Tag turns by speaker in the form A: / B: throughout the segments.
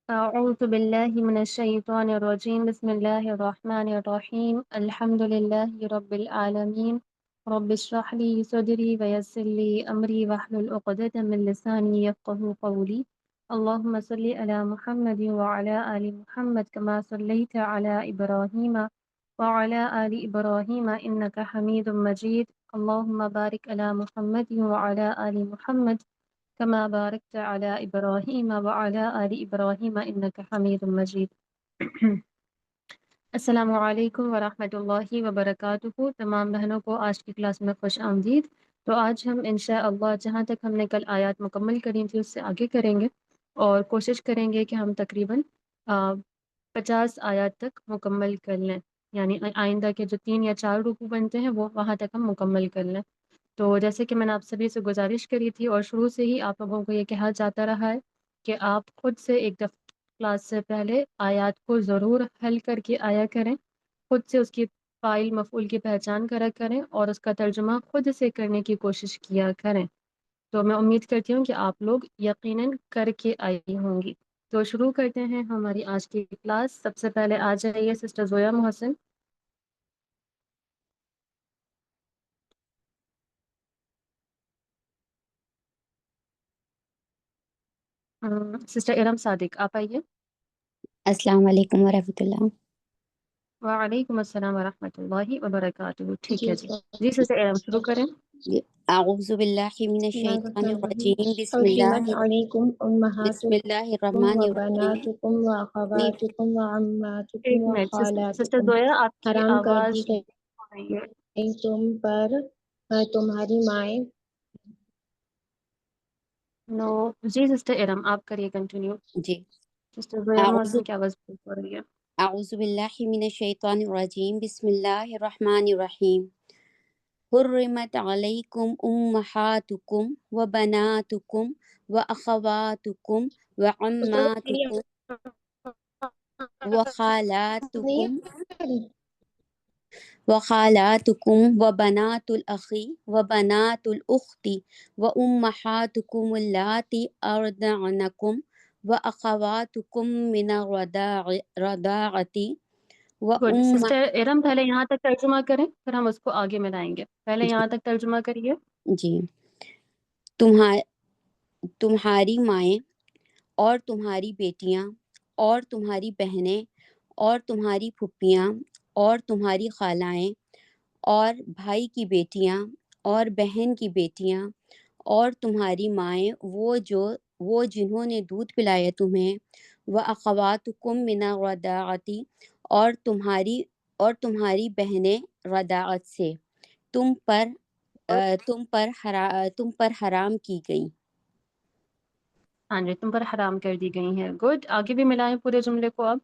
A: أعوذ بالله من الشيطان الرجيم بسم الله الرحمن الرحيم الحمد لله رب العالمين رب اشرح لي صدري ويسر لي أمري واحلل عقدة من لساني يفقهوا قولي اللهم صل على محمد وعلى آل محمد كما صليت على إبراهيم وعلى آل إبراهيم إنك حميد مجيد اللهم بارك على محمد وعلى آل محمد كما باركت على إبراهيم وعلى آل إبراهيم إنك حميد مجيد السلام علیکم ورحمۃ اللہ وبرکاتہ۔ تمام بہنوں کو آج کی کلاس میں خوش آمدید۔ تو آج ہم انشاءاللہ جہاں تک ہم نے کل آیات مکمل کری تھی اس سے آگے کریں گے اور کوشش کریں گے کہ ہم تقریباً 50 آیات تک مکمل کر لیں، یعنی آئندہ کے جو 3 یا 4 رکوع بنتے ہیں وہ وہاں تک ہم مکمل کر لیں۔ تو جیسے کہ میں نے آپ سبھی سے گزارش کری تھی اور شروع سے ہی آپ لوگوں کو یہ کہا جاتا رہا ہے کہ آپ خود سے ایک دفعہ کلاس سے پہلے آیات کو ضرور حل کر کے آیا کریں، خود سے اس کی فاعل مفعول کی پہچان کرا کریں اور اس کا ترجمہ خود سے کرنے کی کوشش کیا کریں۔ تو میں امید کرتی ہوں کہ آپ لوگ یقیناً کر کے آئی ہوں گی۔ تو شروع کرتے ہیں ہماری آج کی کلاس۔ سب سے پہلے آ جائیے سسٹر زویا محسن۔ سسٹر ارم صادق آپ آئیے۔
B: السلام علیکم ورحمۃ اللہ۔
A: وعلیکم السلام ورحمۃ اللہ وبرکاتہ۔ ٹھیک
C: جی
A: ہے جی سسٹر ارم شروع کریں۔
B: اعوذ باللہ من
C: بسم اللہ
B: الشیطان
C: الرحمن الرحیم۔
B: الرجیم
C: حرمت علیکم
B: بسم اللہ
C: امہاتکم
B: الرحمن
C: و
B: الرحیم۔
C: بناتکم و اخواتکم و عماتکم
A: ایک
C: و
A: منٹ سسٹر
C: خالاتکم
A: زویا آپ کی
C: حرام کر دی
A: آواز ہو رہی ہے۔
C: گئی تم پر تمہاری مائیں
A: نو جی سسٹر ارم آپ کریے کنٹینیو۔
B: جی
A: سسٹر زویا
B: اعوذ
A: محسن کی آواز ہو رہی ہے۔
B: اعوذ باللہ من الشیطان الرجیم بسم اللہ الرحمن الرحیم۔ حرمت علیکم امہاتکم و بناتکم و اخواتکم و عماتکم و خالاتکم وخالاتکم وبنات الأخ وبنات الأخت وأمهاتكم اللاتي أرضعنكم وأخواتكم من الرضاعة
A: گڈ
B: وأم
A: سسٹر ارم پہلے یہاں تک ترجمہ کریں پھر ہم اس کو آگے میں لائیں گے۔ پہلے یہاں تک ترجمہ کریے۔
B: جی تمہاری مائیں اور تمہاری بیٹیاں اور تمہاری بہنیں اور تمہاری پھپھیاں اور تمہاری خالائیں اور بھائی کی بیٹیاں اور بہن کی بیٹیاں اور تمہاری مائیں وہ جنہوں نے دودھ پلایا تمہیں، وہ اخواتکم من الرضاعتی اور تمہاری بہنیں رضاعت سے تم پر حرام کی گئی۔
A: ہاں جی تم پر حرام کر دی گئی ہیں۔ گڈ آگے بھی ملائیں پورے جملے کو اب۔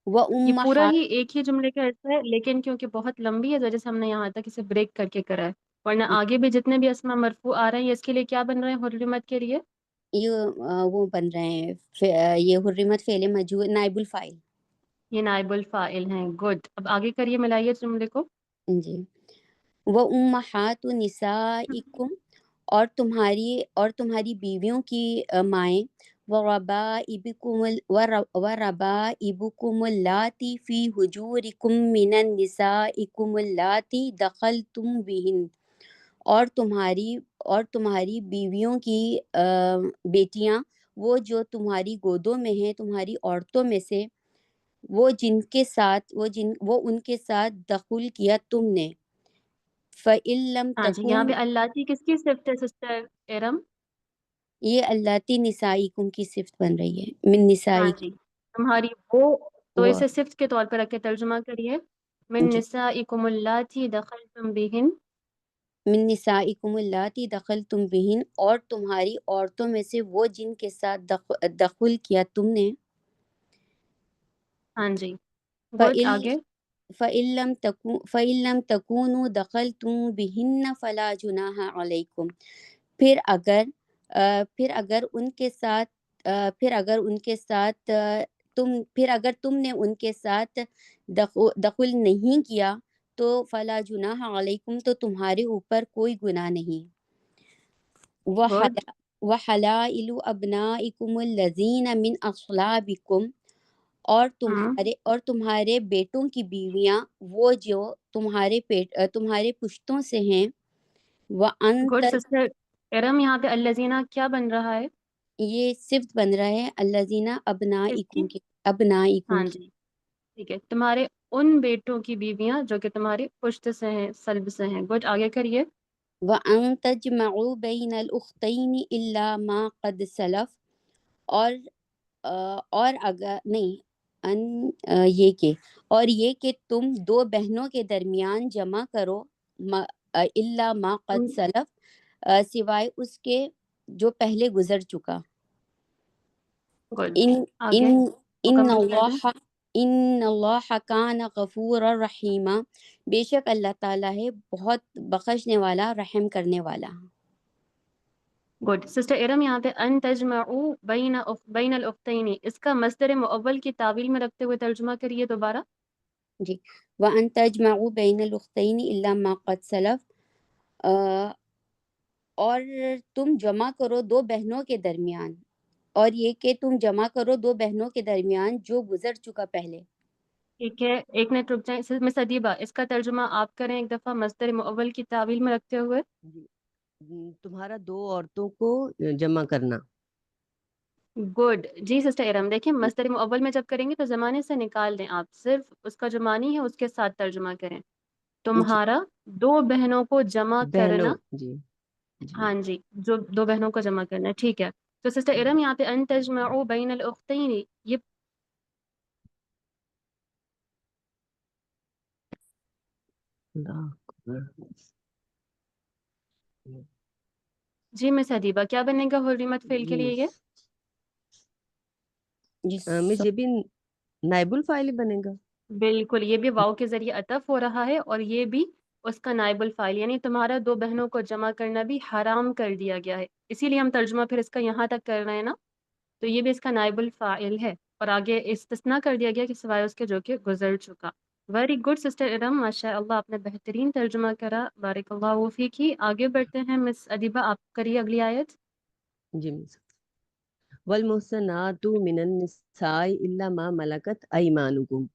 B: وہ
A: یہ پورا ہی ایک ہی جملے کا حصہ ہے لیکن کیونکہ بہت لمبی ہے وجہ سے ہم نے یہاں تک اسے بریک کر کے کرا ہے، ورنہ آگے بھی جتنے بھی اسماء مرفوع آ رہے ہیں اس کے لیے کیا بن رہے ہیں حرمت کے لیے؟
B: یہ وہ بن رہے ہیں یہ حرمت فعل مجہول نائب الفاعل۔
A: یہ نائب الفاعل ہیں۔ گڈ اب آگے کریے ملائیے اس جملے کو۔
B: جی وہ امہات نسائکم اور تمہاری بیویوں کی مائیں وربائبکم اللاتی فی حجورکم من النسائکم اللاتی دخلتم بہن اور تمہاری بیویوں کی بیٹیاں وہ جو تمہاری گودوں میں ہیں تمہاری عورتوں میں سے وہ ان کے ساتھ دخل کیا تم نے۔ فَإِن لَمْ
A: ہاں جی یہاں
B: تَكُونُوا
A: پہ اللہ کی کس کی صفت ہے سسٹر ارم؟
B: یہ اللاتی نسائکم کی صفت بن رہی ہے، من
A: ہاں
B: نسائکم
A: جی تمہاری وہ، تو
B: وہ
A: اسے صفت کے طور پر رکھ کے ترجمہ کریے۔ من
B: جی
A: نسائکم اللاتی دخلتم بہن۔
B: من نسائکم اللاتی دخلتم بہن اور تمہاری عورتوں میں سے وہ جن کے ساتھ دخل کیا تم نے۔
A: ہاں جی گڈ
B: فَإِن
A: آگے۔
B: فَإِن لَمْ تَكُونُوا دَخَلْتُم بِهِنَّ فَلَا جُنَاحَ عَلَيْكُمْ پھر اگر تم نے ان کے ساتھ دخل نہیں کیا تو فَلَا جُنَاحَ عَلَيْكُمْ تو تمہارے اوپر کوئی گناہ نہیں۔
A: گڈ
B: وحلائل ابنائکم الذین من اصلابکم، اور تمہارے بیٹوں کی بیویاں وہ جو تمہارے پشتوں سے ہیں، وَأَن
A: گڈ سسٹر ارم، یہاں پہ الذین کیا بن رہا ہے
B: یہ صفت بن رہا ہے الذین
A: اس کی؟
B: ابنائکم
A: ہاں
B: کی۔
A: جی ٹھیک ہے، تمہارے ان بیٹوں کی بیویاں جو کہ تمہاری پشت سے ہیں، سلب سے ہیں۔ گڈ، آگے کریے۔
B: وَأَن تَجْمَعُوا بَيْنَ الْأُخْتَيْنِ إِلَّا مَا قَدْ سَلَف، اور اور اگر نہیں یہ کہ اور یہ کہ تم دو بہنوں کے درمیان جمع کرو، الا ما قد سلف، سوائے اس کے جو پہلے گزر چکا۔
A: گڈ،
B: ان ان
A: آگے
B: ان
A: مکمل کر دیں۔
B: اللہ ان اللہ کان غفورا رحیما، بے شک اللہ تعالیٰ ہے بہت بخشنے والا، رحم کرنے والا۔
A: گڈ سسٹر ارم، یہاں پہ ان تجمعوا بین الاختین، اس کا مصدر مؤول کی تعویل میں رکھتے ہوئے ترجمہ کریے دوبارہ۔
B: جی، وَأَن تَجْمَعُوا بَيْنَ الْأُخْتَيْنِ إِلَّا مَا قَدْ سَلَف، اور تم جمع کرو دو بہنوں کے درمیان، اور یہ کہ تم جمع کرو دو بہنوں کے درمیان جو گزر چکا پہلے۔
A: ٹھیک ہے، ایک منٹ رک جائیں مس ادیبہ، اس کا ترجمہ آپ کریں ایک دفعہ مصدر مؤول کی تعویل میں رکھتے ہوئے۔
D: جی، تمہارا دو عورتوں کو جمع کرنا۔
A: گڈ جی سسٹر ارم، دیکھیں مصدر مؤول میں جب کریں گے تو زمانے سے نکال دیں، آپ صرف اس کا جو معنی ہے اس کے ساتھ ترجمہ کریں۔
B: جی
A: تمہارا دو بہنوں کو جمع
D: بہنوں،
A: کرنا،
D: جی جی
A: ہاں جی، جو دو بہنوں کو جمع کرنا ہے، ٹھیک ہے۔ تو سسٹر ارم، یہاں پہ ان تجمعوا بین الاختین، یہ
D: اللہ اکبر۔
A: جی مس ادیبہ کیا بنے گا حرمت فعل کے
D: جی
A: لیے؟
D: مس،
A: یہ
B: جی
D: مس یہ بھی نائب الفاعل بنے گا۔
A: بالکل، یہ بھی واو کے ذریعے عطف ہو رہا ہے، اور یہ بھی اس کا نائب الفاعل، یعنی تمہارا دو بہنوں کو جمع کرنا بھی حرام کر دیا گیا ہے، اسی لیے ہم ترجمہ پھر اس کا یہاں تک کر رہے ہیں نا، تو یہ بھی اس کا نائب الفاعل ہے، اور آگے استثناء کر دیا گیا کہ سوائے اس کے جو کہ گزر چکا۔ ویری گڈ سسٹر ارم، ماشاء اللہ آپ نے بہترین ترجمہ کرا، بارک اللہ فیکی۔ آگے بڑھتے ہیں، مس ادیبہ آپ کریے اگلی آیت۔
D: جی مس، والمحصنات من النساء الا ما ملکت ایمانکم،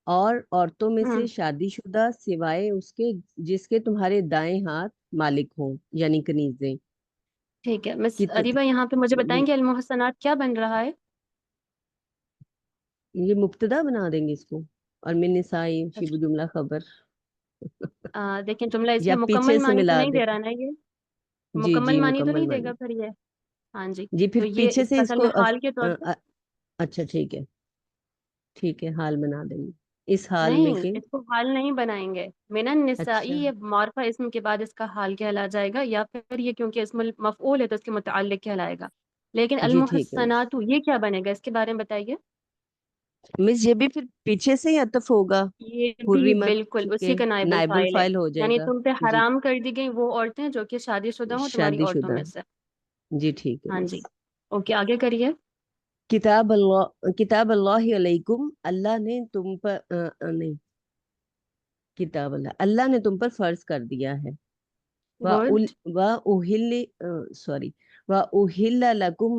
D: اور عورتوں میں سے شادی شدہ سوائے اس کے جس کے تمہارے دائیں ہاتھ مالک ہوں، یعنی کنیزیں
A: ٹھیک ہے مس
D: کی
A: ادیبہ، یہاں پہ مجھے بتائیں کہ المحسنات کیا بن رہا ہے؟
D: یہ مبتدا بنا دیں گے اس کو، اور من نسائی شبہ جملہ خبر،
A: دیکھیں جملہ اس
D: یا
A: میں مکمل
D: پیچھے سے
A: معنی تو
D: ملا
A: نہیں
D: دیں۔
A: دے رہا نا یہ،
D: جی
A: مکمل
D: جی
A: معنی تو
D: مکمل
A: نہیں دے
D: معنی،
A: گا پھر یہ؟ ہاں جی،
D: جی
A: تو
D: پھر
A: یہ
D: پیچھے
A: اس
D: سے
A: کا
D: اس
A: اصل
D: کو
A: میں حال کے طور پر،
D: اچھا ٹھیک ہے، ٹھیک ہے، حال بنا دیں گے اس حال میں
A: نہیں
D: کہ
A: اس کو حال نہیں بنائیں گے، من النسائی
D: اچھا
A: یہ معرفہ اسم کے بعد اس کا حال کہلا جائے گا، یا پھر یہ کیونکہ اسم مفعول ہے تو اس کے متعلق کہلائے گا، لیکن
D: جی ٹھیک ہے مس،
A: المحسنات یہ کیا بنے گا، اس کے بارے میں بتائیے۔
D: مس یہ بھی پھر پیچھے سے ہی عطف ہوگا،
A: یہ بھی
D: حرمت
A: بالکل اسی
D: چونکہ
A: کا نائب
D: نائب
A: الفاعل ہے،
D: الفاعل ہو جائے
A: یعنی
D: گا۔
A: تم پہ
D: جی
A: حرام کر دی گئی وہ عورتیں جو کہ شادی شدہ ہوں تمہاری
D: شادی
A: عورتوں
D: شدہ،
A: میں سے۔
D: جی ٹھیک ہے
A: ہاں
D: مس۔
A: جی، اوکے آگے کریے۔
D: کتاب اللہ علیکم، اللہ نے تم پر نہیں، کتاب اللہ نے تم پر فرض کر دیا ہے،
A: گڈ،
D: سوری، وَأُحِلَّ لَكُم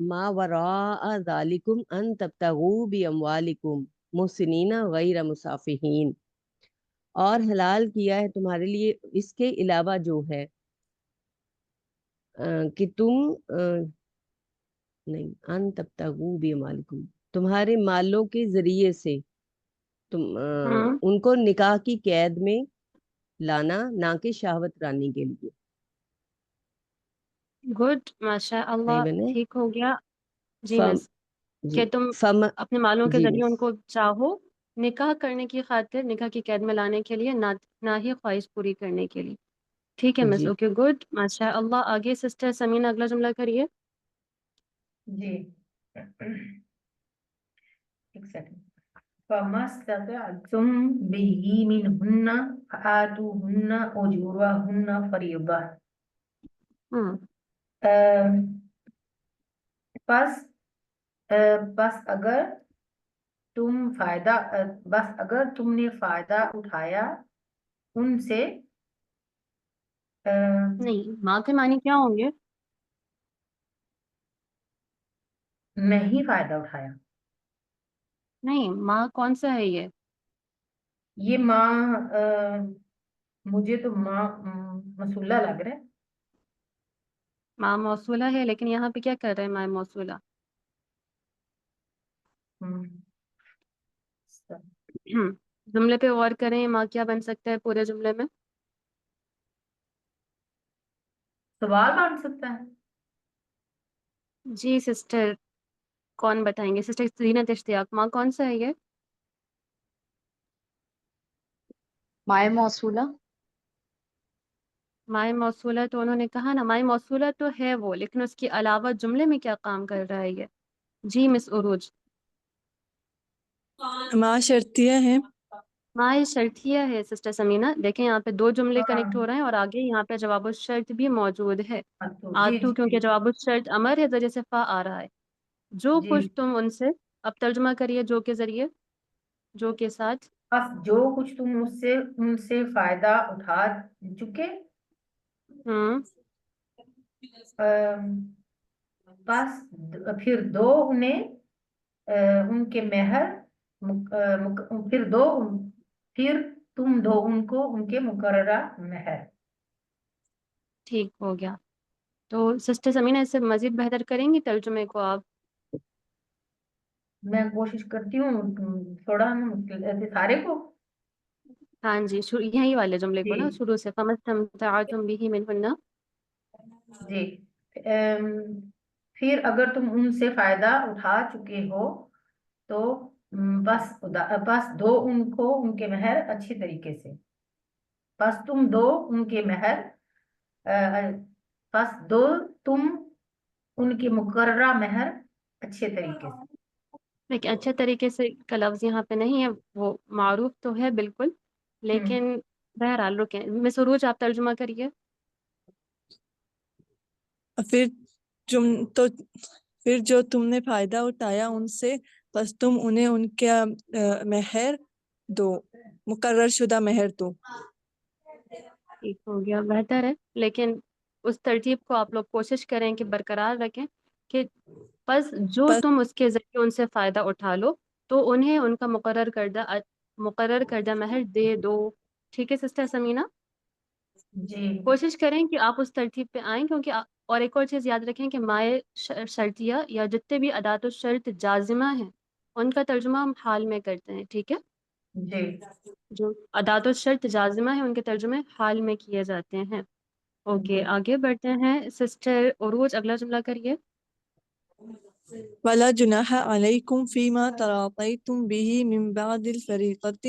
D: مَا وَرَاءَ ذَلِكُمْ أَن تَبْتَغُوا بِأَمْوَالِكُمْ مُحْسِنِينَ غَيْرَ مُسَافِحِينَ، اور حلال کیا ہے تمہارے لیے اس کے علاوہ جو ہے کہ تم نہیں، ان تبتغوا باموالکم، تمہارے مالوں کے ذریعے سے تم
A: ہوں
D: ان کو نکاح کی قید میں لانا، نہ کہ شہوت رانی کے لیے۔
A: گڈ ماشاء
D: صحیح
A: اللہ،
D: بنے،
A: ٹھیک ہو گیا جی
D: فم
A: مس،
D: جی
A: کہ تم
D: فم
A: اپنے مالوں کے
D: جی
A: ذریعے
D: مس،
A: ان کو چاہو نکاح کرنے کی خاطر، نکاح کی قید میں لانے کے لیے، نہ ہی خواہش پوری کرنے کے لیے۔ ٹھیک ہے مس،
D: جی
A: اوکے گڈ ماشاء اللہ۔ آگے سسٹر سمینہ اگلا جملہ کریے۔
E: جی ایک سیکنڈ۔ فَمَا اسْتَطَعْتُمْ بِهِ مِنْهُنَّ فَآتُوهُنَّ أُجُورَهُنَّ فَرِيضَةً،
A: ہوں
E: بس بس اگر تم نے فائدہ اٹھایا ان سے، آ،
A: نہیں، ماں کے معنی کیا ہوں گے؟
E: نہیں فائدہ اٹھایا.
A: نہیں، ماں کون سا ہے
E: یہ ماں مجھے تو ماں مسولہ لگ رہا ہے.
A: ماں موصولہ ہے، لیکن یہاں پہ کیا کر رہے ہیں ماں موصولہ؟
E: ہم،
A: جملے پہ غور کریں، ماں کیا بن سکتا ہے پورے جملے میں؟
E: سوال بن سکتا ہے.
A: جی سسٹر، کون بتائیں گے؟ سسٹر زینت اشتیاق، ماں کون سا ہے
B: مائع موصولہ.
A: مائع موصولہ تو انہوں نے کہا نا، مائع موصولہ تو ہے وہ، لیکن اس کے علاوہ جملے میں کیا کام کر رہا ہے یہ؟ جی مس عروج.
F: ماں شرطیہ ہے.
A: ماں شرطیہ ہے سسٹر سمینہ. دیکھیں یہاں پہ دو جملے
E: ہاں
A: کنیکٹ ہو رہے ہیں، اور آگے یہاں پہ جواب الشرط بھی موجود ہے.
E: تو جی
A: آتو کیونکہ جواب الشرط امر ہے، ذریعے سے فا آ رہا ہے. جو
E: جی
A: کچھ تم ان سے، اب ترجمہ کریے جو کے ذریعے، جو کے ساتھ.
E: بس جو کچھ تم ان سے فائدہ اٹھا چکے،
A: ہوں
E: بس پھر دو انہیں ان کے مہر پھر تم دو ان کو ان کے مقررہ مہر.
A: ٹھیک ہو گیا. تو سسٹر سمینہ اس سے مزید بہتر کریں گی ترجمے کو آپ؟
E: میں کوشش کرتی ہوں تھوڑا سارے کو.
A: ہاں جی، یہی والے جملے کو
E: جی
A: نا شروع سے، فَمَسْتَمْتَعْتُمْ بِهِ مِنْهُنَّ.
E: جی پھر اگر تم ان سے فائدہ اٹھا چکے ہو تو بس دو ان کو ان کے مہر اچھی طریقے سے. بس تم دو ان کے مہر بس دو تم ان کی مقررہ مہر اچھے طریقے سے.
A: لیکن اچھے طریقے سے کا لفظ یہاں پہ نہیں ہے، وہ معروف تو ہے بالکل، لیکن بہرحال رکیں. مس عروج آپ ترجمہ کریے.
F: پھر پھر جو تم نے فائدہ اٹھایا ان سے، بس تم انہیں ان کا مہر دو، مقرر شدہ مہر دو.
A: ٹھیک ہو گیا، بہتر ہے. لیکن اس ترتیب کو آپ لوگ کوشش کریں کہ برقرار رکھیں، کہ بس جو
F: بس
A: تم اس کے ذریعے ان سے فائدہ اٹھا لو تو انہیں ان کا مقرر کردہ مہر دے دو. ٹھیک ہے سسٹر سمینہ؟
E: جی
A: کوشش کریں کہ آپ اس ترتیب پہ آئیں، کیونکہ اور ایک اور چیز یاد رکھیں کہ مائع شرطیہ یا جتنے بھی ادات الشرط جازمہ ہیں ان کا ترجمہ ہم حال میں کرتے ہیں. ٹھیک ہے؟
E: جی
A: جو ادات الشرط جازمہ ہیں ان کے ترجمے حال میں کیے جاتے ہیں. اوکے آگے بڑھتے ہیں. سسٹر عروج اگلا جملہ کریے.
F: ولا جناح علیکم فیما تراطیتم به من بعد الفریضۃ،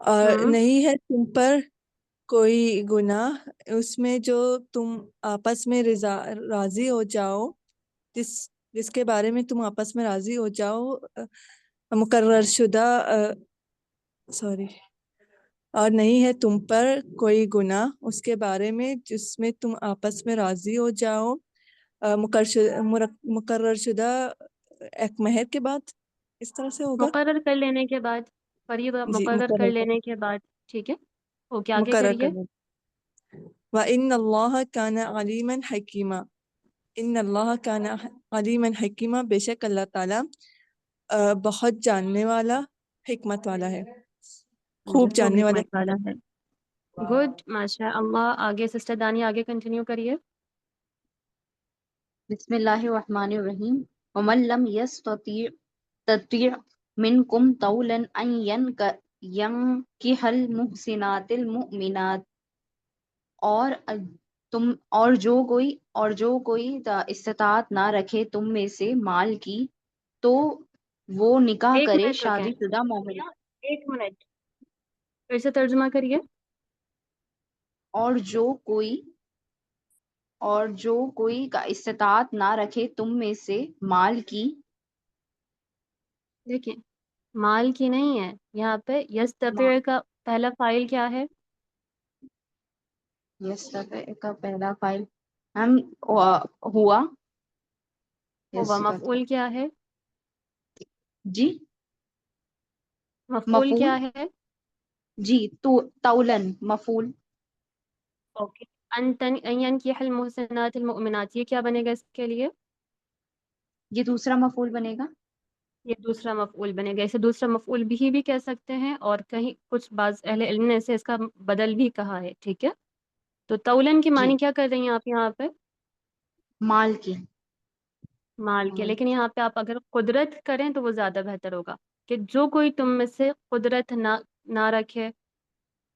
F: اور
A: ہوں
F: نہیں ہے تم پر کوئی گناہ اس میں جو تم آپس میں راضی ہو جاؤ، جس کے بارے میں تم آپس میں راضی ہو جاؤ، مقرر شدہ اور نہیں ہے تم پر کوئی گناہ اس کے بارے میں جس میں تم آپس میں راضی ہو جاؤ، مقرر شدہ ایک مہر کے بعد. اس طرح سے ہوگا.
A: مقرر کر لینے کے بعد، فریضہ
F: جی
A: مقرر کر لینے کے بعد. ٹھیک ہے، اوکے آگے
F: مقرر
A: کریے.
F: کرنے. وَإِنَّ اللَّهَ كَانَ عَلِيمًا حَكِيمًا، ان اللہ کان علیما حکیمہ، بے شک اللہ تعالیٰ بہت جاننے والا، حکمت والا ہے،
A: جو
F: خوب
A: خوب
F: جاننے والا.
A: حکمت والا ہے. گڈ، ماشاء اللہ. آگے سسٹر دانیہ آگے کنٹینیو کریے.
B: بسم اللہ الرحمن الرحیم. ومن لم تطیع منکم طولا ان ینکح المحسنات المؤمنات، اور جو کوئی استطاعت نہ رکھے تم میں سے مال کی، تو وہ نکاح
A: ایک
B: کرے
A: منٹ رکیں،
B: شادی شدہ مومن.
A: ایک منٹ پھر سے ترجمہ کریے.
B: اور جو کوئی کا استطاعت نہ رکھے تم میں سے مال کی.
A: دیکھیں مال کی نہیں ہے یہاں پہ. یستطیع کا پہلا فاعل کیا ہے؟
B: کا پہلا فائل ہم ہوا.
A: ہوا.
B: یستطیع.
A: مفعول کیا ہے؟
B: جی
A: مفعول
B: مفعول.
A: کیا ہے؟
B: جی طولن مفعول.
A: اوکے. ان ينكح المحسنات المؤمنات، یہ کیا بنے گا اس کے لیے؟
G: یہ دوسرا مفعول بنے گا.
A: یہ دوسرا مفعول بنے گا. اسے دوسرا مفعول بھی کہہ سکتے ہیں، اور کہیں کچھ بعض اہل علم نے اسے اس کا بدل بھی کہا ہے. ٹھیک ہے، تو تولن کی
G: جی
A: معنی کیا کر رہی ہیں آپ یہاں پہ؟
G: مال کی.
A: مال کے.
G: مال.
A: لیکن یہاں پہ آپ اگر قدرت کریں تو وہ زیادہ بہتر ہوگا کہ جو کوئی تم میں سے قدرت نہ رکھے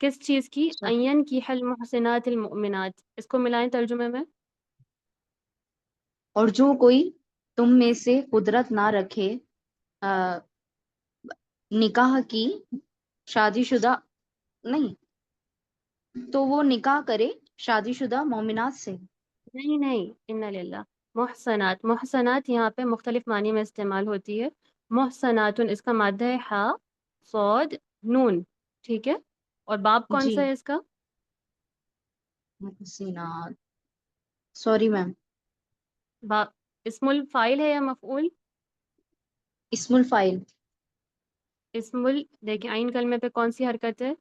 A: کس چیز کی؟
G: اچھا.
A: این کی حل محسنات المؤمنات. اس کو ملائیں ترجمے میں.
G: اور جو کوئی تم میں سے قدرت نہ رکھے آ، نکاح کی شادی شدہ نہیں تو وہ نکاح کرے شادی شدہ مومنات سے.
A: نہیں، ان للہ. محسنات. محسنات یہاں پہ مختلف معنی میں استعمال ہوتی ہے. محسنات اس کا مادہ ہے ہا صاد نون. ٹھیک ہے، اور باب کون
G: جی
A: سا ہے اس کا؟
G: محسنات. Sorry ma'am.
A: با اسم الفاعل ہے یا مفعول؟
G: اسم الفائل.
A: دیکھیں عین کلمے پہ کون سی حرکت ہے؟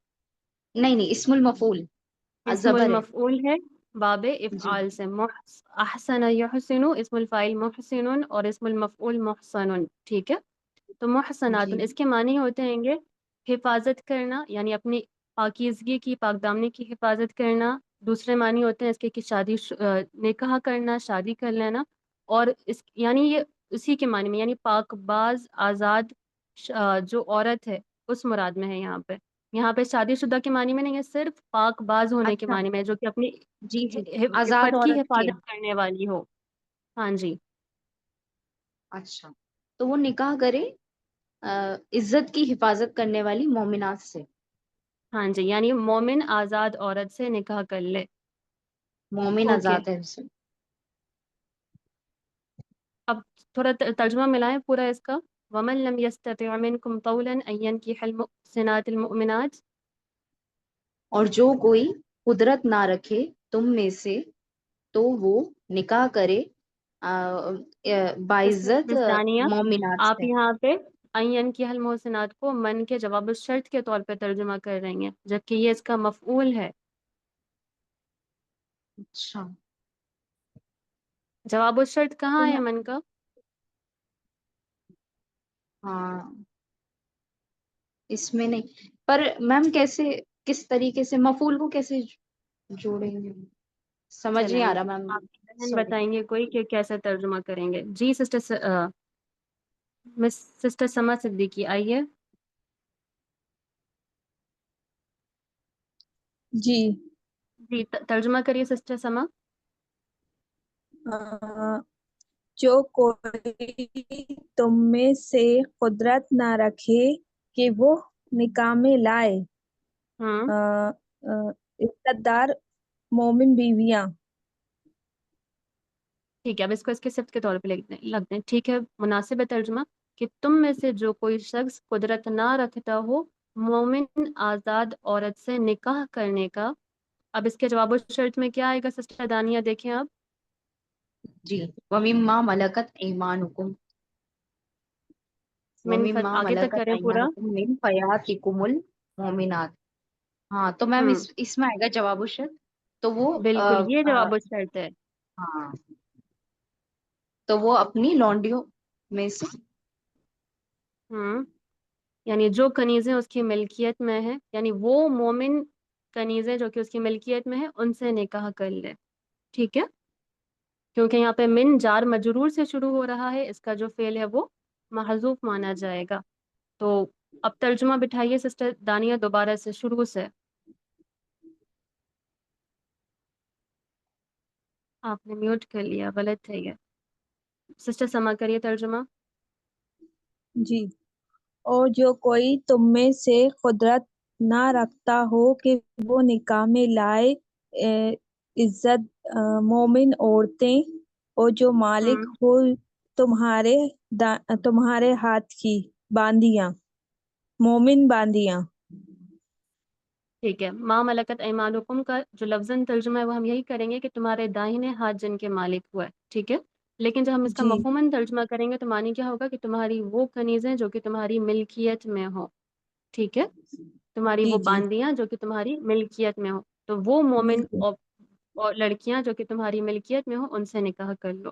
G: نہیں اسم المفعول.
A: اسم
G: زبر ہے.
A: المفعول ہے باب
G: جی
A: افعال سے. احسن یحسن اسم الفاعل محسن اور اسم المفعول محسن. ٹھیک ہے، تو محسنات
G: جی
A: اس کے معنی ہوتے ہیں گے حفاظت کرنا، یعنی اپنی پاکیزگی کی، پاک دامنی کی حفاظت کرنا. دوسرے معنی ہوتے ہیں اس کے کہ نکاح کرنا، شادی کر لینا. اور یعنی یہ اسی کے معنی میں، یعنی پاک باز آزاد جو عورت ہے اس مراد میں ہے یہاں پہ. یہاں پہ شادی شدہ کے معنی میں نہیں ہے، صرف پاک باز ہونے کے
G: اچھا.
A: معنی میں، جو کہ اپنی
G: جی آزاد
A: عفت کی
G: عورت کے.
A: حفاظت کرنے والی ہو. ہاں جی.
G: اچھا، تو وہ نکاح کرے عزت کی حفاظت کرنے والی مومنات سے.
A: ہاں جی، یعنی مومن آزاد عورت سے نکاح کر لے.
G: مومن
A: اوکے،
G: آزاد ہے اسے.
A: اب تھوڑا ترجمہ ملائیں پورا اس کا. ومن لم يستطع منكم طولا ان ينكح المحسنات المؤمنات.
G: اور جو کوئی قدرت نہ رکھے تم میں سے تو وہ نکاح کرے باعزت
A: مس دانیہ،
G: مومنات
A: آپ
G: سے.
A: یہاں پہ این کی المحسنات کو من کے جواب الشرط کے طور پہ ترجمہ کر رہی ہیں، جبکہ یہ اس کا مفعول ہے.
G: اچھا.
A: جواب الشرط کہاں ہے من کا؟
G: ہاں اس میں نہیں، پر میم کیسے، کس طریقے سے مفعول کو کیسے جوڑیں گے؟ سمجھ نہیں
A: چلیں
G: آ رہا میم.
A: آپ کی بہن
G: سوری.
A: بتائیں گے کوئی کہ کیسے ترجمہ کریں گے. جی سسٹر سما صدیقی آئیے.
F: جی.
A: جی ترجمہ کریے سسٹر سما.
F: جو کوئی تم میں سے قدرت نہ رکھے کہ وہ نکاح میں لائے
A: ہوں
F: عزت دار مومن بیویاں.
A: ٹھیک ہے، اب اس کو اس کے صفت کے طور پہ لگ دیں. ٹھیک ہے، مناسب ہے ترجمہ کہ تم میں سے جو کوئی شخص قدرت نہ رکھتا ہو مومن آزاد عورت سے نکاح کرنے کا. اب اس کے جواب الشرط میں کیا آئے گا سسٹر دانیہ؟ دیکھیں آپ.
G: جی وَمِمَّا مَلَكَتْ أَيْمَانُكُمْ. وَمِمَّا
A: آگے تک
G: مَلَكَتْ
A: کریں پورا.
G: أَيْمَانُكُمْ مِنْ فَيَاتِكُمُ الْمُؤْمِنَاتِ. ہاں تو میم
A: ہوں
G: اس میں آئے گا جواب الشرط. تو وہ
A: بالکل یہ جواب الشرط ہے.
G: ہاں تو وہ اپنی لونڈیوں میں سے.
A: یعنی جو کنیزیں اس کی ملکیت میں ہیں، یعنی وہ مومن کنیزیں جو کہ اس کی ملکیت میں ہیں، ان سے نکاح کر لے. ٹھیک ہے، کیونکہ یہاں پہ من جار مجرور سے شروع ہو رہا ہے، اس کا جو فعل ہے وہ محذوف مانا جائے گا. تو اب ترجمہ بٹھائیے سسٹر دانیہ دوبارہ سے شروع سے. آپ نے میوٹ کر لیا، غلط ہے یہ. سسٹر سما کریے ترجمہ.
F: جی. اور جو کوئی تم میں سے قدرت نہ رکھتا ہو کہ وہ نکاح میں لائے عزت مومن عورتیں اور جو مالک
A: ہوں
F: ہو تمہارے ہاتھ کی باندیاں، مومن باندیاں.
A: ٹھیک ہے، ما ملکت ایمانکم کا جو لفظاً ترجمہ ہے وہ ہم یہی کریں گے کہ تمہارے داہنے ہاتھ جن کے مالک ہوا ہے. ٹھیک ہے، لیکن جب ہم اس کا
F: جی
A: مفہوماً ترجمہ کریں گے تو معنی کیا ہوگا کہ تمہاری وہ کنیزیں جو کہ تمہاری ملکیت میں ہو. ٹھیک ہے، تمہاری
F: جی
A: وہ
F: جی
A: باندیاں جو کہ تمہاری ملکیت میں ہو. تو وہ مومن
F: بالکل.
A: اور لڑکیاں جو کہ تمہاری ملکیت میں ہو ان سے نکاح کر لو.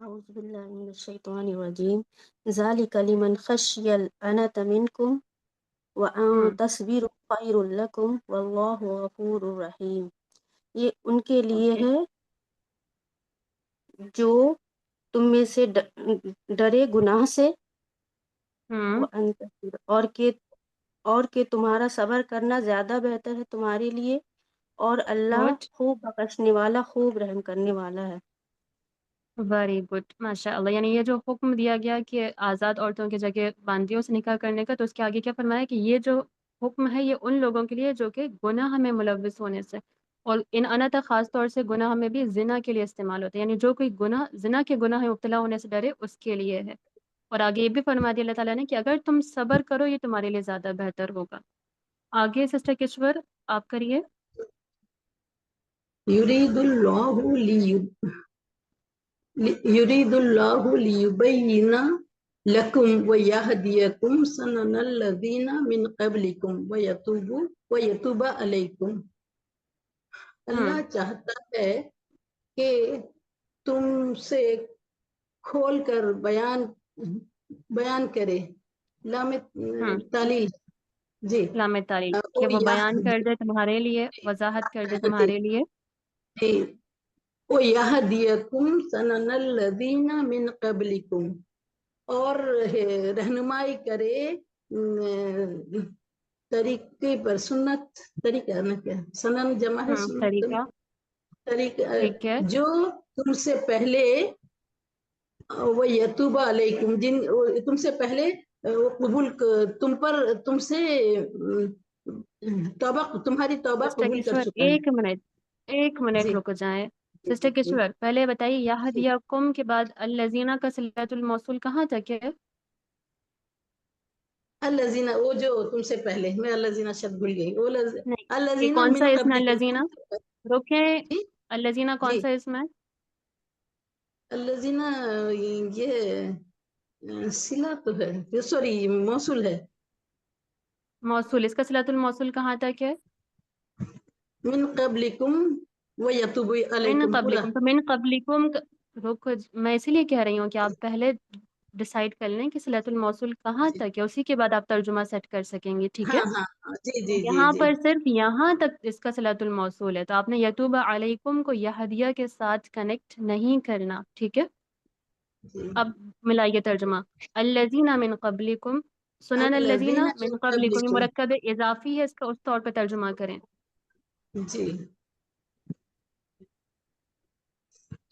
H: أعوذ بالله من الشيطان الرجيم ذلك لمن خشي العنة منكم وأن تصبروا خير لكم والله غفور رحيم. یہ ان کے لیے
E: اوکے
H: ہے جو تم میں سے ڈرے گناہ سے، وأن تصبروا، اور کہ تمہارا صبر کرنا زیادہ بہتر ہے تمہارے لیے، اور اللہ
A: گڈ،
H: خوب بخشنے والا خوب رحم کرنے والا ہے۔
A: ویری گڈ، ماشاء اللہ۔ یعنی یہ جو حکم دیا گیا کہ آزاد عورتوں کی جگہ باندیوں سے نکاح کرنے کا، تو اس کے آگے کیا فرمایا کہ یہ جو حکم ہے یہ ان لوگوں کے لیے جو کہ گناہ میں ملوث ہونے سے، اور ان انتا خاص طور سے گناہ میں بھی زنا کے لیے استعمال ہوتا ہے، یعنی جو کوئی گناہ زنا کے گناہ میں مبتلا ہونے سے ڈرے اس کے لیے ہے۔ اور آگے یہ بھی فرما دیا اللہ تعالیٰ نے کہ اگر تم صبر کرو یہ تمہارے لیے زیادہ بہتر ہوگا۔ آگے سسٹر کشور آپ کریے۔
I: يريد الله يريد الله ليبين لكم ويهديكم سنن الذين من قبلكم ويتوب عليكم۔ اللہ چاہتا ہے کہ تم سے کھول کر بیان کرے، لام تعلیل، جی،
A: لام تعلیل، کہ وہ بیان کر دے تمہارے لیے، وضاحت کر دے تمہارے لیے۔
I: وَيَهْدِيَكُمْ سَنَنَ الَّذِينَ مِنْ قَبْلِكُمْ، اور رہنمائی کرے طریقے پر، سنت، طریقہ نہ کیا، سنن جمع ہے سنت،
A: طریقہ،
I: طریقہ
A: ٹھیک ہے۔
I: جو تم سے پہلے، وَيَتُوبَ عَلَيْكُمْ، تم سے پہلے وہ قبول، تم سے توبہ، تمہاری توبہ
A: سسٹر
I: قبول کر
A: کشور
I: چکا ہے۔
A: ایک منٹ
I: جی
A: رک جائیں۔ سسٹر کشور پہلے بتائیے یہدیکم کے بعد الذین کا صلۃ الموصول کہاں تک ہے؟
I: الذین، وہ جو تم سے پہلے، میں الذین شبد بھول گئی، وہ
A: نہیں، یہ
I: الذین
A: کون سا
I: من
A: اسم ہے
I: قبلکم،
A: الذین؟
I: تم سے پہلے،
A: رکیں،
I: جی
A: الذین کون
I: جی،
A: سا اسم ہے؟
I: الذین یہ صلہ تو ہے، سوری موصول ہے،
A: موصول، اس کا صلۃ الموصول کہاں تک ہے؟
I: من قبلکم ویتوب
A: من
I: علیکم پورا،
A: قبلکم، تو من قبلکم میں اسی لیے کہہ رہی ہوں کہ آپ پہلے ڈیسائیڈ کر لیں کہ صلۃ الموصول کہاں
I: جی،
A: تک ہے، اسی کے بعد آپ ترجمہ سیٹ کر سکیں گے، ٹھیک ہے؟
I: ہاں ہاں ہاں، جی جی جی
A: یہاں
I: جی
A: پر صرف یہاں تک اس کا صلۃ الموصول ہے، تو آپ نے یتوب علیکم کو یہدیہ کے ساتھ کنیکٹ نہیں کرنا، ٹھیک ہے؟
I: جی،
A: اب ملائیے ترجمہ، الذین من قبلکم، سنن الذین
I: الذین
A: من
I: من
A: قبلکم، یہ
I: قبلکم،
A: مرکب اضافی ہے، اس کا اس طور پہ ترجمہ کریں۔
I: جی،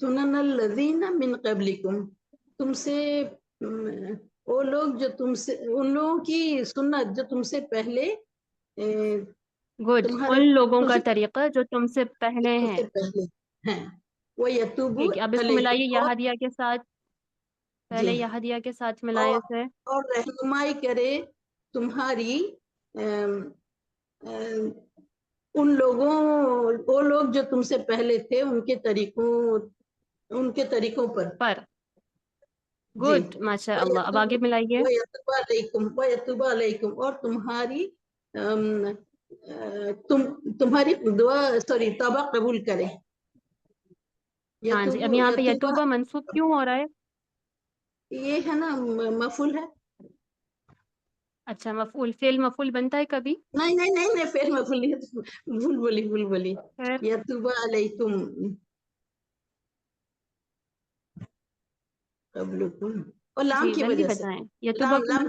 I: سنن الذین من قبلکم، تم سے وہ لوگ جو تم سے، ان لوگوں کی سنت جو تم سے پہلے
A: گڈ،
I: تمہارے،
A: ان لوگوں
I: تم
A: کا
I: سے
A: طریقہ جو تم سے پہلے ہیں،
I: پہلے ہیں، وہ یتوب
A: ٹھیک ہے؟ اب اس کو ملائیے
I: علیکم، اور
A: یہدیہ کے ساتھ،
I: جی،
A: پہلے یہدیہ کے ساتھ ملائیں
I: اور
A: اسے۔
I: اور رہنمائی کرے تمہاری ان لوگوں، وہ لوگ جو تم سے پہلے تھے ان کے طریقوں پر، جی،
A: گڈ، ماشاء اللہ۔ اب آگے ملائیے۔
I: وَيَتُوبَ عَلَيْكُمْ، اور تمہاری دعا، سوری، توبہ قبول کرے،
A: ہاں جی، اب یہاں پہ
I: یتوبہ،
A: یتوبہ منصوب کیوں ہو رہا ہے؟
I: یہ ہے نا مفعول ہے،
A: اچھا، مفعول، فعل مفعول بنتا ہے کبھی؟
I: نہیں نہیں نہیں نہیں، فعل مفعول نہیں ہے، بھول بولی،
A: خیر،
I: یتوب علیکم قبلکم، اور لام
A: جی
I: کی
A: جلدی
I: وجہ سے،
A: بتائیں۔ یتوبہ
I: لام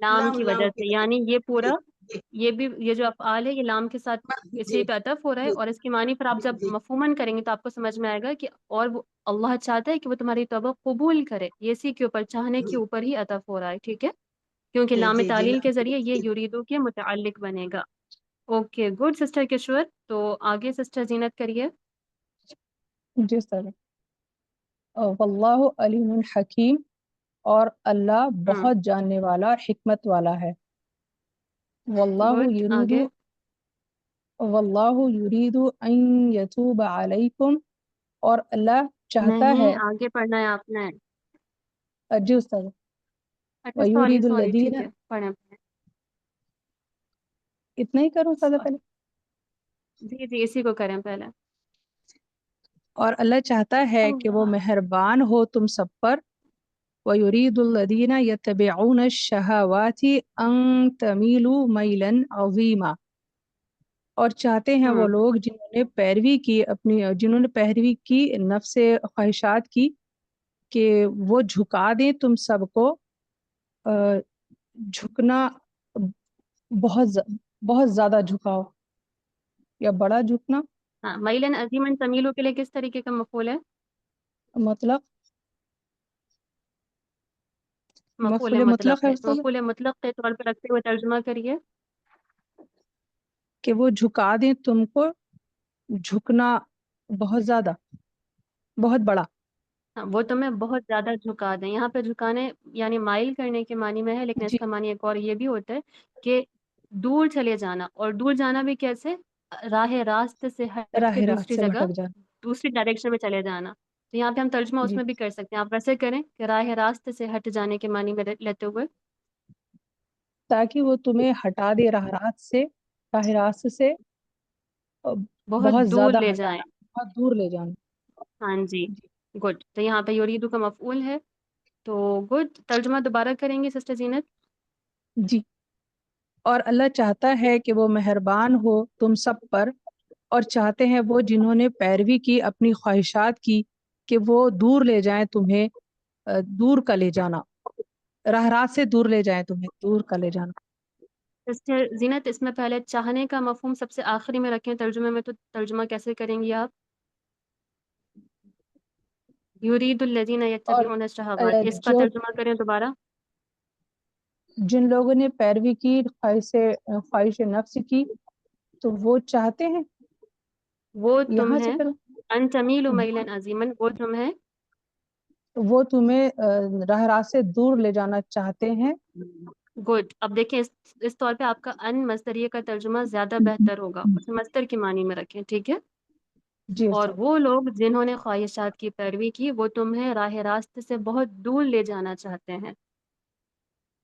A: لام کی وجہ سے، یعنی یہ
I: جی
A: پورا،
I: جی
A: یہ بھی، یہ جو افعال ہے یہ لام کے ساتھ
I: جی
A: اسی پہ عطف ہو رہا ہے،
I: جی
A: اور اس کی معنی پھر آپ جب
I: جی
A: مفہوماً کریں گے تو آپ کو سمجھ میں آئے گا کہ اور وہ اللہ چاہتا ہے کہ وہ تمہاری توبہ قبول کرے، یہ اسی کے اوپر، چاہنے کے اوپر ہی عطف ہو رہا ہے، ٹھیک ہے؟ کیونکہ
I: جی
A: لام
I: جی جی
A: تعلیل
I: لام
A: کے
I: کی
A: ذریعے
I: وجہ
A: یہ
I: سے،
A: یریدو کے متعلق بنے گا۔ اوکے، گڈ سسٹر کشور، تو آگے سسٹر زینت کریے۔
J: جی سر، واللہ علیم حکیم، اور اللہ بہت جاننے والا، حکمت والا ہے۔
A: گڈ، آگے۔
J: واللہ یرید ان یتوب علیکم، اور اللہ چاہتا
A: نہیں،
J: ہے،
A: آگے پڑھنا ہے آپ نے۔
J: جی استاد،
A: اچھا، سوری
J: ویرید
A: سوری، ٹھیک
J: الذین،
A: ہے، پڑھیں۔
J: اتنا ہی کروں استاد پہلے؟
A: جی جی، اسی کو کریں پہلے۔
J: اور اللہ چاہتا ہے کہ وہ مہربان ہو تم سب پر وَيُرِيدُ الَّذِينَ يَتَّبِعُونَ الشَّهَوَاتِ أَن تَمِيلُوا مَيْلًا عَظِيمًا، اور چاہتے ہیں وہ لوگ جنہوں نے پیروی کی نفس خواہشات کی کہ وہ جھکا دیں تم سب کو جھکنا بہت زیادہ جھکاؤ یا بڑا جھکنا.
A: ہاں، میلن عظیمن تمیلو کے لیے کس طریقے کا مفعول ہے؟
J: مطلب
A: مفعول
J: مطلق
A: مطلق
J: ہے
A: ہے، تو
J: استاد
A: مفعول مطلق کے طور پر رکھتے ہوئے ترجمہ کریے.
J: کہ وہ جھکا دیں تم کو جھکنا بہت زیادہ بہت بڑا.
A: ہاں، وہ تمہیں بہت زیادہ جھکا دیں. یہاں پہ جھکانے یعنی مائل کرنے کے معنی میں ہے، لیکن اس
J: جی
A: کا معنی ایک اور یہ بھی ہوتا ہے کہ دور چلے جانا. اور دور جانا بھی کیسے؟ راہ راست سے ہٹ کے
J: راہ راست
A: دوسری
J: سے
A: جگہ،
J: بھٹک جانا.
A: دوسری ڈائریکشن میں چلے جانا. تو یہاں پہ ہم ترجمہ اس
J: جی
A: میں بھی کر سکتے ہیں. آپ ویسے کریں کہ راہ راست سے ہٹ جانے کے معنی میں لیتے ہوئے.
J: تاکہ وہ تمہیں ہٹا دے راہ راست سے
A: بہت
J: بہت
A: دور
J: زیادہ
A: لے جائیں.
J: ہٹانا بہت دور لے جانا.
A: ہاں جی،
J: جی
A: گڈ. تو یہاں پہ یریدو کا مفعول ہے. تو گڈ، ترجمہ دوبارہ کریں گے سسٹر زینت.
J: جی. اور اللہ چاہتا ہے کہ وہ مہربان ہو تم سب پر، اور چاہتے ہیں وہ جنہوں نے پیروی کی اپنی خواہشات کی کہ وہ دور لے جائیں تمہیں دور کا لے جانا، راہ راست سے دور لے جائیں تمہیں دور کا لے جانا.
A: سسٹر زینت، اس میں پہلے چاہنے کا مفہوم سب سے آخری میں رکھیں ترجمے میں، تو ترجمہ کیسے کریں گی آپ؟ یرید الذین
J: اور
A: یتبعون الشہوات، اس کا
J: جو
A: ترجمہ کریں دوبارہ.
J: جن لوگوں نے پیروی کی خواہش نفس کی تو وہ چاہتے ہیں
A: وہ
J: یہاں سے
A: تمہیں
J: پھر
A: ان تمیلوا میلا عظیما، وہ تمہیں
J: راہ راست سے دور لے جانا چاہتے ہیں.
A: گڈ. اب دیکھیں اس طور پہ آپ کا ان مصدریہ کا ترجمہ زیادہ بہتر ہوگا. اسے مصدر کے معنی میں رکھیں، ٹھیک ہے.
J: جی
A: اور
J: استاد.
A: وہ لوگ جنہوں نے خواہشات کی پیروی کی وہ تمہیں راہ راست سے بہت دور لے جانا چاہتے ہیں.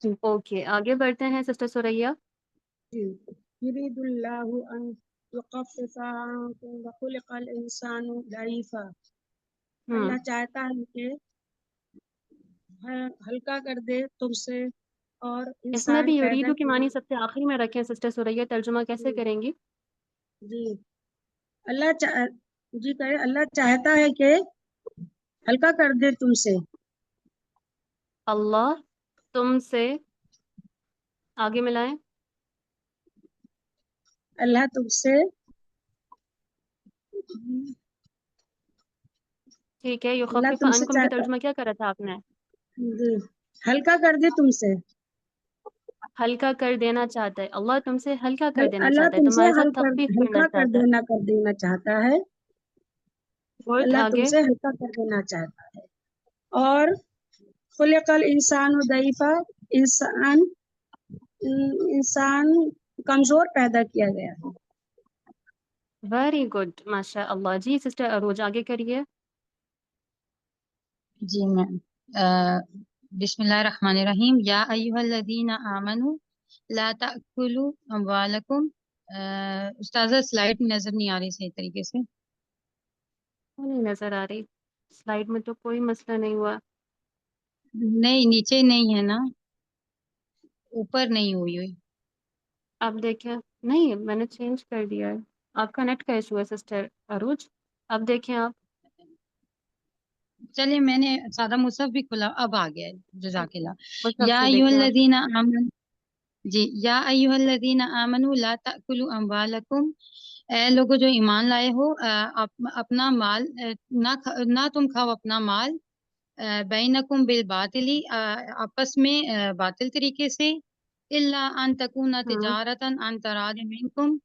J: جی
A: اوکے، آگے بڑھتے ہیں سسٹر سوریا.
I: يريد الله أن يخفف عنكم وخلق الإنسان ضعيفا. اللہ چاہتا ہے کہ ہلکا کر دے تم سے، اور
A: اس میں
I: انسان
A: بھی
I: پیدا
A: یریدو کے
I: کیا.
A: معنی سب سے آخری میں رکھیں سسٹر سوریا. ترجمہ کیسے
I: جی
A: کریں گی؟
I: جی اللہ چاہتا ہے کہ ہلکا کر دے تم سے.
A: اللہ تم سے، آگے ملائیں.
I: اللہ تم سے
A: ٹھیک ہے.
I: اللہ
A: یخفف
I: تم سے
A: عنکم کا
I: چاہتا
A: ترجمہ کیا کرا تھا آپ نے؟
I: جی ہلکا کر دے تم سے.
A: ہلکا کر دینا چاہتا ہے. اللہ تم سے ہلکا کر دینا
I: اللہ
A: چاہتا ہے،
I: تم سے
A: تمہارے ساتھ تخفیف کرنا
I: ہلکا
A: چاہتا ہے.
I: کر دینا چاہتا ہے.
A: گڈ.
I: اللہ تم
A: آگے.
I: سے ہلکا کر دینا چاہتا ہے. اور خلق الانسان ضعیفا، انسان کمزور پیدا کیا گیا ہے.
A: ویری گڈ، ماشاء اللہ. جی سسٹر اروج، آگے کریے.
K: جی میم. بسم اللہ الرحمن الرحیم. یا ایھا الذین آمنوا لا تأکلوا اموالکم. استاذہ سلائڈ نظر نہیں آ رہی صحیح طریقے سے.
A: نہیں نظر آ رہی سلائڈ میں، تو کوئی مسئلہ نہیں ہوا.
K: نہیں نیچے نہیں ہے نا، اوپر نہیں ہوئی.
A: آپ دیکھیں. نہیں، میں نے چینج کر دیا ہے. آپ کا نیٹ کا ایشو ہے سسٹر اروج. اب دیکھیں آپ.
K: چلیے میں نے سادہ مصحف بھی کھلا، اب آ گیا ہے. جزاک اللہ.
A: مطلب
K: یا
A: سے
K: ایھا
A: دیکھیں آپ.
K: الذین آمنوا. جی یا ایھا الذین آمنوا لا تأکلوا اموالکم. اے لوگوں جو ایمان لائے ہو، اپنا مال نہ تم کھاؤ اپنا مال بینکم بالباطل، آپس میں باطل طریقے سے، الا ان تکون تجارتا عن تراض منکم،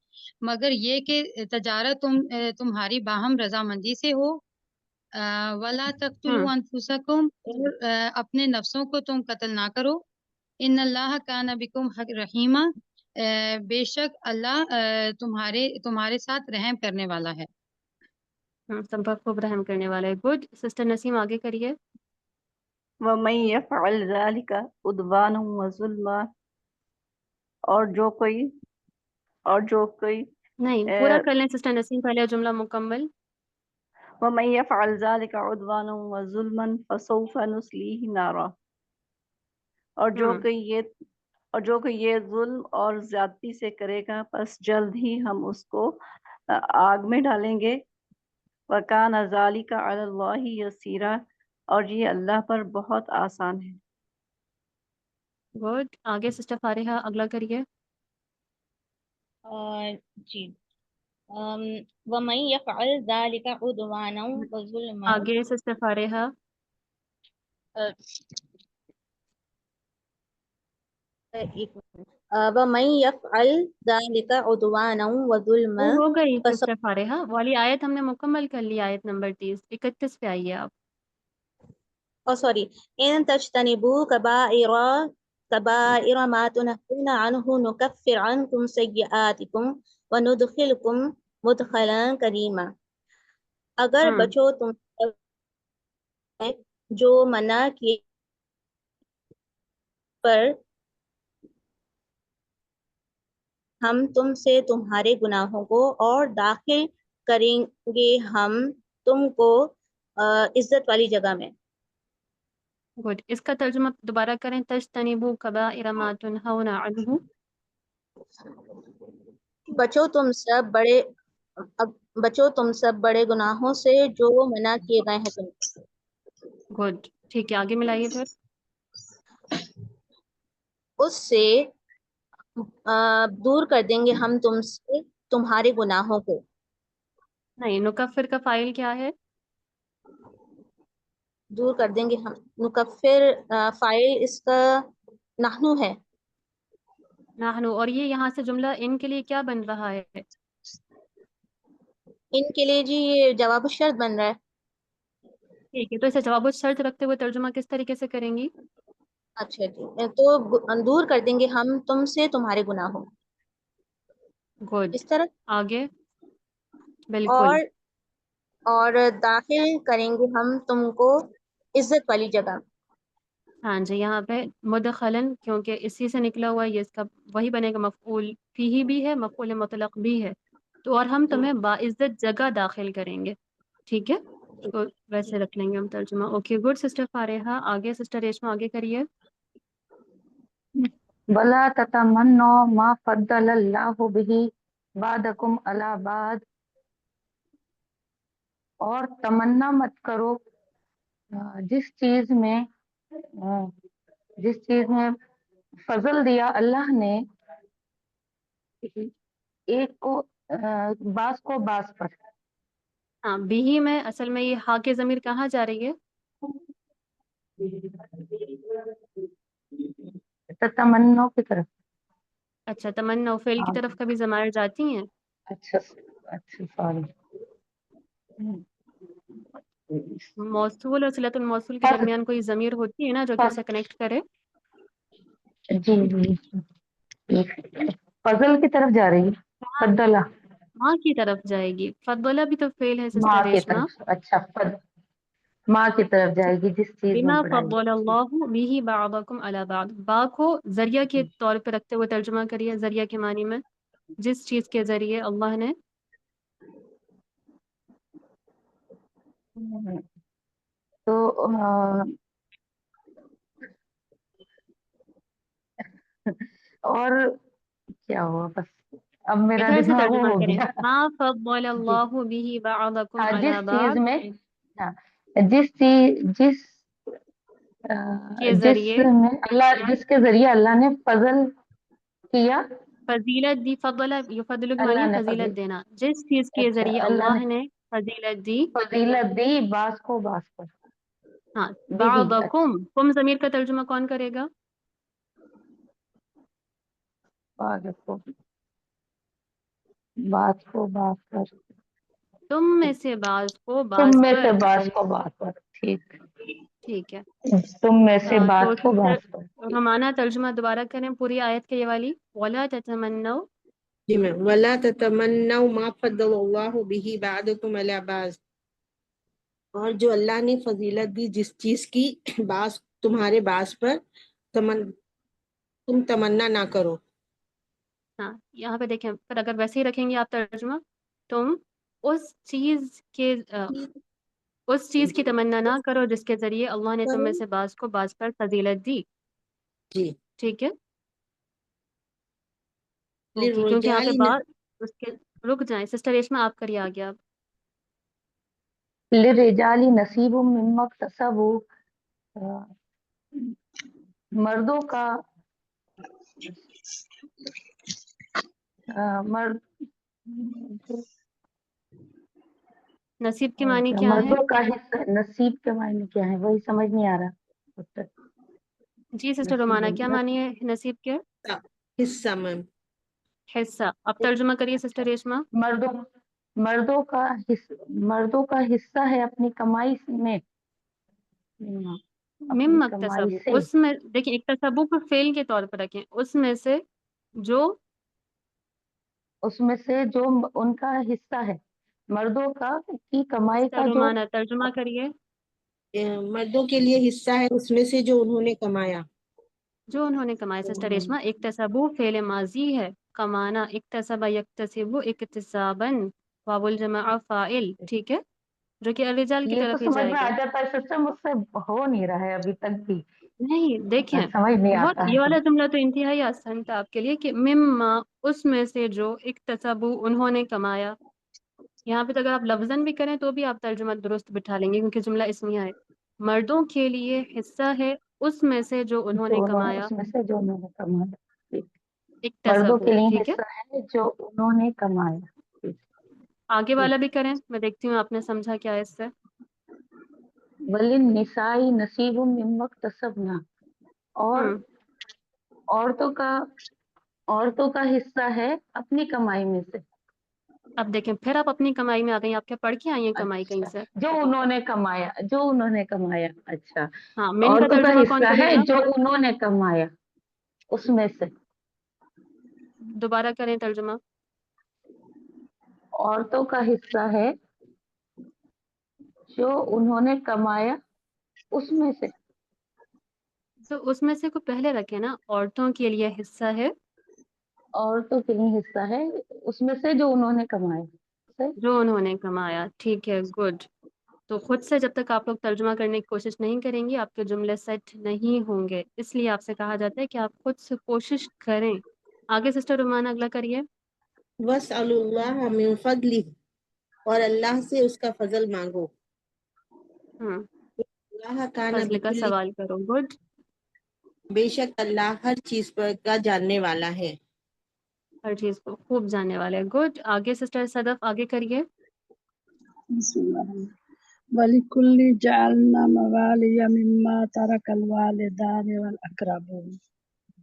K: مگر یہ کہ تجارت تمہاری باہم رضامندی سے ہو. ولا تقتلوا انفسکم، اور اپنے نفسوں کو تم قتل نہ کرو. ان اللہ کان بکم رحیما، بے شک اللہ تمہارے ساتھ رحم کرنے والا ہے.
A: سب پر خوب رحم کرنے والا ہے. گڈ. سسٹر نسیم، آگے کریے.
L: وَمَن يَفْعَلْ ذَلِكَ عُدْوَانًا وَظُلْمًا، اور جو کوئی
A: نہیں، پورا کر لیں سسٹر نسیم، پہلے جملہ مکمل.
L: وَمَن يَفْعَلْ ذَلِكَ عُدْوَانًا وَظُلْمًا فَسَوْفَ نُصْلِيهِ نَارًا، اور جو کہ یہ ظلم اور زیادتی سے کرے گا پس جلد ہی ہم اس کو آگ میں ڈالیں گے۔ وَكَانَ ذَلِكَ عَلَى اللَّهِ يَسِيرًا، اور یہ اللہ پر بہت آسان ہے۔
A: گڈ، آگے سسٹر فارحہ اگلا کریے۔
M: جی وَمَن يَفْعَلْ ذَلِكَ عُدْوَانًا وَظُلْمًا،
A: آگے سسٹر فارحہ۔
M: وَمَن يَفْعَلْ ذَلِكَ عُدْوَانًا
A: وہ
M: وَظُلْمًا
A: ہو گئی سسٹر فارحہ والی آیت ہم نے مکمل کر لی، آیت نمبر 31 پہ آئیے آپ۔
M: إِن تَجْتَنِبُوا كَبَائِرَ مَا تُنْهُونَ عَنْهُ نُكَفِّرْ عَنْكُمْ سَيِّئَاتِكُمْ وَنُدْخِلْكُمْ مُدْخَلًا كَرِيمًا۔ اگر بچو تم جو منع کیے پر ہم تم سے تمہارے گناہوں کو اور داخل کریں گے ہم تم کو عزت والی جگہ میں۔
A: گڈ، اس کا ترجمہ دوبارہ کریں۔ تجتنبوا کبائر ما تنہون عنہ۔
M: بچو تم سب بڑے گناہوں سے جو منع کیے گئے ہیں تم۔
A: گڈ، ٹھیک ہے، آگے ملائیے پھر۔
M: اس سے دور کر دیں گے ہم تم سے تمہارے گناہوں کو۔
A: نہیں، نکفر کا فائل کیا ہے؟
M: دور کر دیں گے ہم، نکفر فائل اس کا نحنو ہے۔
A: نحنو، اور یہ یہاں سے جملہ ان کے لیے کیا بن رہا ہے؟
M: ان کے لیے جی یہ جواب الشرط بن رہا ہے۔
A: ٹھیک ہے، تو اسے جواب الشرط رکھتے ہوئے ترجمہ کس طریقے سے کریں گی؟
M: اچھا جی، تو دور کر دیں گے ہم تم سے تمہارے گناہوں۔
A: گڈ،
M: اس طرح
A: آگے بالکل۔
M: اور داخل کریں گے ہم تم کو عزت والی جگہ۔
A: ہاں جی، یہاں پہ مدخلن کیونکہ اسی سے نکلا ہوا ہے، یہ اس کا وہی بنے گا، مفعول فیہ بھی ہے، مفعول مطلق بھی ہے، تو اور ہم تمہیں باعزت جگہ داخل کریں گے، ٹھیک ہے، تو ویسے رکھ لیں گے ہم ترجمہ۔ اوکے گڈ سسٹر فارحہ، آگے سسٹر ریشما آگے کریے۔
N: وَلَا تَتَمَنَّوْا مَا فَضَّلَ اللَّهُ بِهِ بَعْضَكُمْ عَلَى بَعْضٍ، اور تمنا مت کرو جس چیز میں فضل دیا اللہ نے ایک کو بعض کو بعض پر۔
A: ہاں، بھی میں اصل میں یہ ہا کے ضمیر کہاں جا رہی ہے؟
N: تمنوں کی طرف۔
A: اچھا، تمنا فعل کی طرف کبھی ضمائر جاتی ہیں؟
N: اچھا سوری۔
A: موصول اور صلۃ الموصول کے درمیان کوئی ضمیر ہوتی ہے نا جو کہ اسے کنیکٹ کرے؟
N: جی فضل کی طرف جا رہی ہے، فضلہ
A: ماں کی طرف جائے گی، فضلہ بھی تو فعل ہے
N: ماں
A: سسٹر
N: کی
A: ریشما۔
N: طرف، اچھا ماں کی طرف جائے گی جس چیز میں
A: بما
N: بڑھائی۔
A: فضل اللہ به بعضکم علی بعض، با کو ذریعہ کے طور پہ رکھتے ہوئے ترجمہ کریے، ذریعہ کے معنی میں جس چیز کے ذریعے اللہ نے
N: تو اور کیا ہوا، بس اب میرا
A: ادھر سے
N: دماغ وہ
A: ترجمہ
N: ہو
A: کریں،
N: گیا۔
A: ما فضل
N: جی
A: اللہ به بعضکم
N: ہاں،
A: علی
N: جس چیز
A: بعض
N: میں، ہاں جس
A: کے
N: جس
A: ذریعے
N: میں اللہ، جس کے ذریعے اللہ نے فضل کیا،
A: فضیلت دی، فضل یفضل کے معنی
N: اللہ
A: ہے
N: نے
A: فضیلت دینا، جس چیز کے
N: اچھا
A: ذریعے
N: اللہ نے
A: اللہ نے فضیلت دی،
N: فضیلت دی بعض کو بعض پر
A: ہاں،
N: بھی۔
A: بعضکم،
N: اچھا
A: کم ضمیر کا ترجمہ کون کرے گا؟
N: بعض کو بعض پر،
A: تم میں سے بعض کو
N: تم
A: بعض
N: میں سے
A: پر،
N: بعض کو بعض پر، ٹھیک،
A: ٹھیک ہے۔
N: تم میں سے
A: تو
N: بعض کو
A: سسٹر
N: بعض پر۔
A: رومانہ ترجمہ دوبارہ کریں پوری آیت کے یہ والی، وَلَا تَتَمَنَّوْا۔
O: جی میم، وَلَا تَتَمَنَّوْا مَا فَضَّلَ اللَّهُ بِهِ بَعْضَكُمْ عَلَى بَعْضٍ، اور جو اللہ نے فضیلت دی جس چیز کی بعض تمہارے بعض پر، تم تمنا نہ کرو۔
A: ہاں، یہاں پہ دیکھیں، پھر اگر ویسے ہی رکھیں گے آپ ترجمہ، تم اس چیز کے اس چیز کی تمنا نہ کرو جس کے ذریعے اللہ نے تم میں سے بعض کو بعض پر فضیلت دی.
O: جی
A: ٹھیک ہے. کیونکہ یہاں پہ بات اس کے رک جائیں. سسٹر ریشما آپ کریے آگے. آپ
N: للرجال نصیب مما اکتسبوا، مردوں کا مرد
A: نصیب کے معنی کیا ہے؟
N: مردوں کا حصہ. نصیب کے معنی کیا ہے وہی سمجھ نہیں آ رہا.
A: جی سسٹر رومانہ کیا معنی ہے نصیب کے؟
O: حصہ میم.
A: حصہ. اب ترجمہ کریے سسٹر ریشما.
N: مردوں کا حصہ ہے اپنی کمائی میں.
A: مم اکتسبو، اس میں دیکھیں اکتسبو کو فعل کے طور پر رکھیں. اس میں سے جو
N: ان کا حصہ ہے. مردوں کا کی کمائی کا جو
A: رومانہ ترجمہ کریے.
O: مردوں کے لیے حصہ ہے اس میں سے جو انہوں نے کمایا.
A: جو انہوں نے کمایا. سسٹر ریشما اکتسبو فعل ماضی ہے. کمانا اکتسب یکتسب اکتسابا، واو الجمع فاعل. ٹھیک ہے، جو کہ الرجال کی
N: یہ تو
A: طرف ہی
N: سمجھ
A: جائے
N: میں آ
A: گا.
N: جاتا ہے سسٹر، مجھ سے ہو نہیں رہا ہے ابھی تک بھی.
A: نہیں دیکھیں
N: سمجھ نہیں
A: بہت
N: آتا
A: یہ
N: ہے.
A: والا جملہ تو انتہائی آسان تھا آپ کے لیے کہ مما اس میں سے جو اکتسبو انہوں نے کمایا. یہاں پہ تو اگر آپ لفظاً بھی کریں تو بھی آپ ترجمہ درست بٹھا لیں گے کیونکہ جملہ اسمیہ ہے. مردوں کے لیے حصہ ہے اس میں سے جو انہوں نے کمایا.
N: اس میں سے جو انہوں نے کمایا. مردوں
A: اکتسبو.
N: کے لیے
A: ٹھیک ہے،
N: حصہ ہے جو انہوں نے کمایا.
A: آگے والا بھی کریں. میں دیکھتی ہوں آپ نے سمجھا کیا ہے اس سے.
N: وللنساء نصیب مما اکتسبنا، اور عورتوں کا حصہ ہے اپنی کمائی میں سے.
A: اب دیکھیں پھر آپ اپنی کمائی میں آ گئی. آپ کیا پڑھ کے آئی ہیں کمائی کہیں سے؟
N: جو انہوں نے کمایا. اچھا،
A: ہاں، من کا
N: عورتوں کا
A: ترجمہ کون
N: حصہ
A: کرے
N: ہے
A: گا؟
N: جو انہوں نے کمایا اس میں سے.
A: دوبارہ کریں ترجمہ.
N: عورتوں کا حصہ ہے جو انہوں نے کمایا اس میں سے.
A: تو اس میں سے کو پہلے رکھے نا. عورتوں کے لیے حصہ ہے.
N: عورتوں کے لیے حصہ ہے اس میں سے جو انہوں نے کمایا.
A: جو انہوں نے کمایا. ٹھیک ہے، گڈ. تو خود سے جب تک آپ لوگ ترجمہ کرنے کی کوشش نہیں کریں گی آپ کے جملے سیٹ نہیں ہوں گے. اس لیے آپ سے کہا جاتا ہے کہ آپ خود سے کوشش کریں. آگے سسٹر رومانہ اگلا کریے.
O: وَاسْأَلُوا اللَّهَ مِنْ فَضْلِهِ، اور اللہ سے اس کا فضل مانگو. اللہ کان
A: فضل کا
O: بکل،
A: سوال کرو. گڈ.
O: بے شک اللہ ہر چیز پر کا جاننے والا ہے.
A: ہر چیز کو خوب جاننے والا ہے. گڈ. آگے سسٹر صدف آگے کریے.
P: بسم اللہ الرحمن الرحیم وَلِكُلِّ جَعَلْنَا مَوَالِيَ مِمَّا تَرَكَ الْوَالِدَانِ وَالْأَقْرَبُونَ،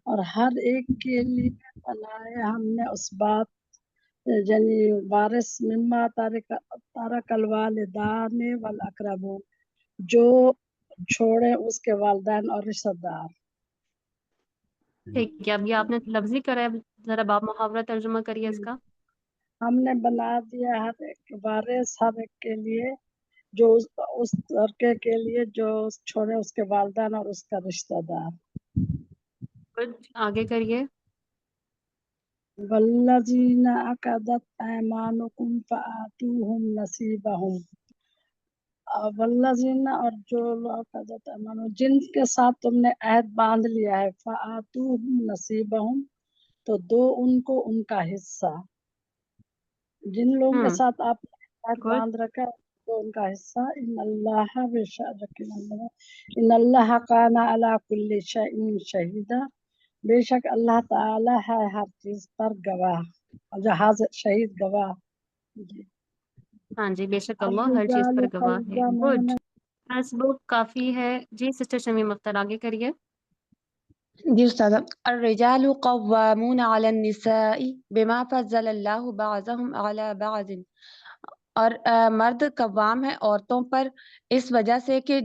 P: اور ہر ایک کے لیے بنائے ہم نے اس بات یعنی وارث مما تارک الوالدان والاقربون، جو چھوڑے اس کے والدین اور رشتہ دار.
A: ٹھیک ہے، اب یہ آپ نے لفظی کرا ہے. ذرا باب محاورہ ترجمہ کریے اس کا.
P: ہم نے بنا دیا ہر ایک وارث ہر ایک کے لیے جو اس لڑکے کے لیے جو چھوڑے اس کے والدین اور اس کا رشتہ دار.
A: گڈ. آگے کریے.
P: والذین عقدت ایمانکم فآتوہم نصیبہم، والذین، اور جو عقدت ایمانکم جن کے ساتھ تم نے عہد باندھ لیا ہے، فآتوہم نصیبہم تو دو ان کو ان کا حصہ. جن لوگوں کے ساتھ آپ نے عہد باندھ رکھا ہے تو ان کا حصہ. ان اللہ ان اللہ کان علی کل شیء شہیدا، بے شک اللہ تعالی ہے ہر چیز پر گواہ، جہاز شہید گواہ.
A: ہاں جی، بے شک اللہ ہر چیز پر گواہ ہے. گڈ. حسبک کافی ہے. جی سسٹر شمیم اختر آگے کریے.
B: جی استاذہ. الرجال قوامون علی النساء بما فضل اللہ بعضهم علی بعض، اور مرد قوام ہے عورتوں پر اس وجہ سے کہ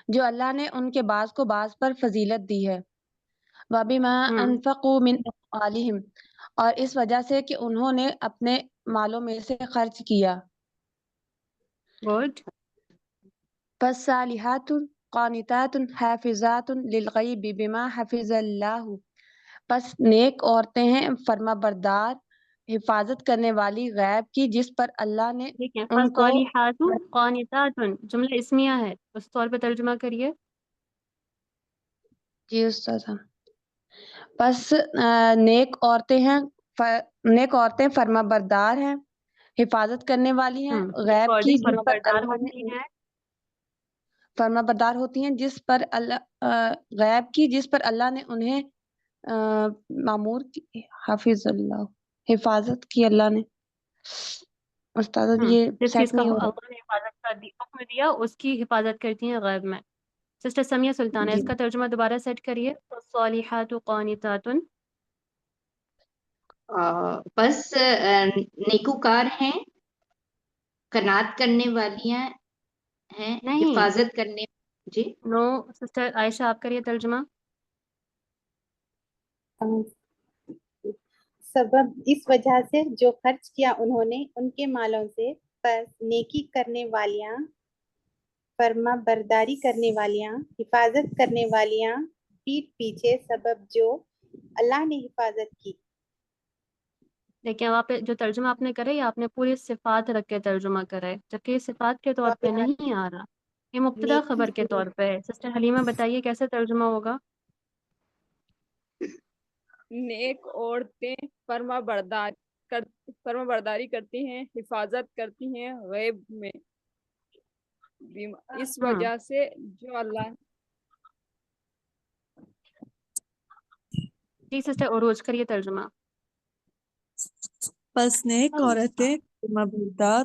B: جو اللہ نے ان کے بعض کو بعض پر فضیلت دی ہے. وَبِمَا أَنفَقُوا مِنْ أَمْوَالِهِمْ، اور اس وجہ سے کہ انہوں نے اپنے مالوں میں سے خرچ کیا.
A: گڈ.
B: فالصالحات قانتات حافظات للغیب بما حفظ اللہ، پس نیک عورتیں ہیں فرما بردار حفاظت کرنے والی غیب کی جس پر اللہ نے
A: ٹھیک ہے،
B: ان کو
A: فالصالحات قانتات جملہ اسمیہ ہے، اس طور پہ ترجمہ کریے۔
B: جی استاذہ، بس نیک عورتیں ہیں نیک عورتیں فرما بردار ہیں، حفاظت کرنے والی ہیں غیب کی
A: ریکارڈنگ
B: جس
A: فرما
B: پر
A: بردار
B: اللہ
A: ہوتی
B: نے
A: ہیں۔
B: فرما بردار ہوتی ہیں جس پر غیب کی جس پر اللہ نے انہیں معمور کی، حافظ اللہ حفاظت کی اللہ نے۔ استاد یہ
A: جس چیز
B: سیٹ
A: کا
B: نہیں ہو رہا۔
A: اللہ نے حفاظت کا حکم دیا اس کی حفاظت کرتی ہیں غیب میں۔ سسٹر سمیہ سلطانہ،
B: جی
A: اس کا ترجمہ دوبارہ سیٹ کریے۔ فالصالحات قانتات
G: بس نیکوکار ہیں، قناعت کرنے والیاں ہیں،
A: نہیں،
G: حفاظت کرنے جی
A: نو سسٹر عائشہ آپ کریے ترجمہ۔
Q: سبب اس وجہ سے جو خرچ کیا انہوں نے ان کے مالوں سے، پس نیکی کرنے والیاں، فرما برداری کرنے والیاں، حفاظت کرنے والیاں پیٹھ پیچھے، سبب جو اللہ نے حفاظت کی۔
A: لیکن وہاں پہ جو ترجمہ آپ نے کرا یہ آپ نے پوری صفات رکھ کے ترجمہ کرا ہے، جبکہ یہ صفات کے طور پہ نہیں آ رہا، یہ مبتدا
Q: نیکی
A: خبر کے طور پہ ہے۔ سسٹر حلیمہ بتائیے کیسے ترجمہ ہوگا؟
R: نیک عورتیں فرما برداری کرتی ہیں، حفاظت کرتی ہیں غیب میں اس وجہ سے جو اللہ
A: جی سسٹر عروج کریے ترجمہ۔
F: پس نیک عورتیں فرما بردار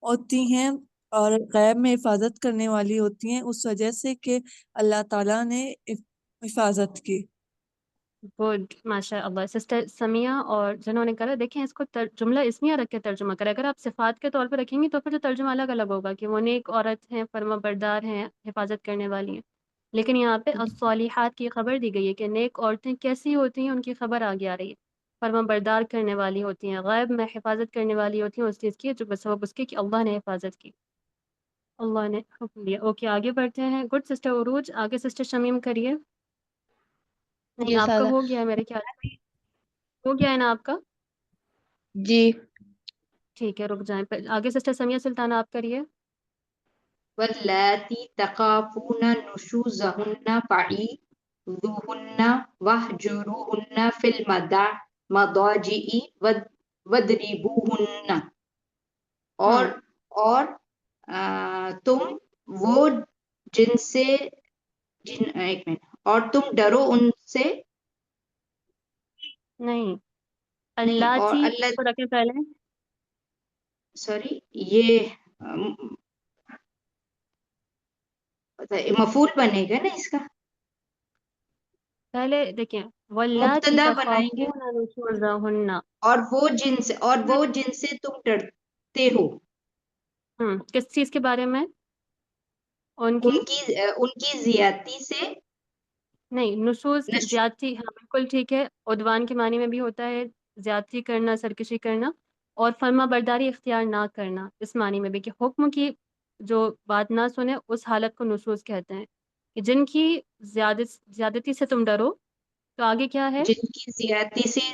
F: ہوتی ہیں اور غیب میں حفاظت کرنے والی ہوتی ہیں اس وجہ سے کہ اللہ تعالیٰ نے حفاظت کی۔
A: گڈ، ماشاء اللہ۔ سسٹر سمیہ اور جنہوں نے کرا، دیکھیں اس کو جملہ اسمیہ رکھ کے ترجمہ کرے۔ اگر آپ صفات کے طور پہ رکھیں گی تو پھر تو ترجمہ الگ الگ ہوگا کہ وہ نیک عورت ہیں، فرما بردار ہیں، حفاظت کرنے والی ہیں۔ لیکن یہاں پہ الصالحات کی خبر دی گئی ہے کہ نیک عورتیں کیسی ہوتی ہیں، ان کی خبر آگے آ رہی ہے، فرما بردار کرنے والی ہوتی ہیں، غیب میں حفاظت کرنے والی ہوتی ہیں اس چیز کی جو بسبب اس کی کہ اللہ نے حفاظت کی، اللہ نے حکم دیا۔ اوکے آگے بڑھتے ہیں۔ گڈ سسٹر عروج، آگے سسٹر شمیم کریے۔ نہیں
B: جی
A: آپ کا
B: استاذہ
A: ہو گیا ہے میرے خیال سے، ہو گیا ہے نا آپ کا؟
B: جی
A: ٹھیک ہے رک جائیں، آگے سسٹر سمیہ سلطانہ آپ کریے۔
G: واللاتی تخافون نشوزهن فعیذوهن واہجروهن فی المضاجع واضربوهن، اور تم وہ جن سے ایک منٹ، اور تم ڈرو ان سے
A: نہیں،
G: نہیں،
A: اللہ
G: اور
A: تھی
G: اللہ
A: کو رکھیں پہلے۔
G: سوری یہ مفعول بنے گا نا اس کا،
A: پہلے دیکھیں، واللاتی
G: مبتدا بنائیں گے،
A: تخافون نشوزہن،
G: اور وہ جن سے تم ڈرتے ہو،
A: کس چیز کے بارے میں؟ ان
G: ان
A: کی
G: کی زیادتی سے،
A: نہیں، نشوز کی زیادتی، ہاں بالکل ٹھیک ہے، عدوان کے معنی میں بھی ہوتا ہے زیادتی کرنا، سرکشی کرنا، اور فرما برداری اختیار نہ کرنا اس معنی میں بھی کہ حکم کی جو بات نہ سنے اس حالت کو نشوز کہتے ہیں، کہ جن کی زیادتی سے تم ڈرو۔ تو آگے کیا ہے؟
G: جن کی زیادتی سے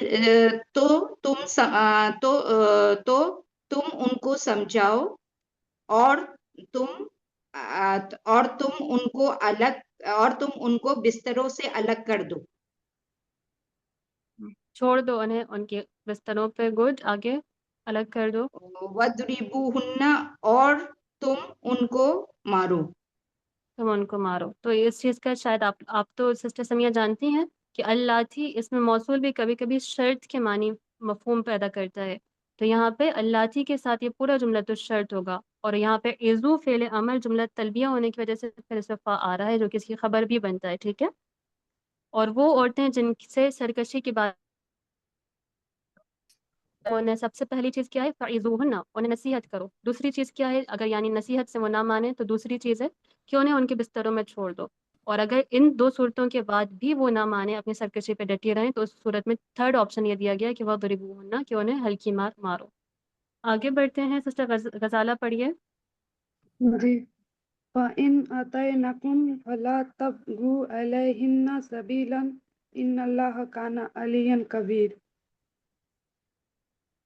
G: تو تم ان کو سمجھاؤ، اور تم ان کو بستروں سے الگ کر دو،
A: چھوڑ دو انہیں ان کے بستروں پہ۔ گڈ، آگے الگ کر دو۔
G: وَاضْرِبُوهُنَّ، اور تم ان کو مارو۔
A: تم ان کو مارو، تو اس چیز کا شاید آپ تو سسٹر سمیہ جانتی ہیں کہ اللہ تھی اس میں موصول بھی کبھی کبھی شرط کے معنی مفہوم پیدا کرتا ہے، تو یہاں پہ اللہ تھی کے ساتھ یہ پورا جملہ تو شرط ہوگا، اور یہاں پہ ایزو فعل عمل جملہ تلبیہ ہونے کی وجہ سے پھر صفا آ رہا ہے جو کسی کی خبر بھی بنتا ہے، ٹھیک ہے۔ اور وہ عورتیں جن سے سرکشی کی بات انہیں سب سے پہلی چیز کیا ہے؟ فعیذوہن، انہیں نصیحت کرو۔ دوسری چیز کیا ہے؟ اگر یعنی نصیحت سے وہ نہ مانے تو دوسری چیز ہے کہ انہیں ان کے بستروں میں چھوڑ دو، اور اگر ان دو صورتوں کے بعد بھی وہ نہ مانے، اپنی سرکشی پہ ڈٹے رہیں، تو اس صورت میں تھرڈ آپشن یہ دیا گیا کہ وہ ضربوہن، کہ انہیں ہلکی مار مارو۔ آگے بڑھتے ہیں، سسٹر غزالہ پڑھیے۔
S: جی، فَإِنْ أَطَعْنَكُمْ فَلَا تَبْغُوا عَلَيْهِنَّ سَبِيلًا إِنَّ اللَّهَ كَانَ عَلِيًّا كَبِيرًا۔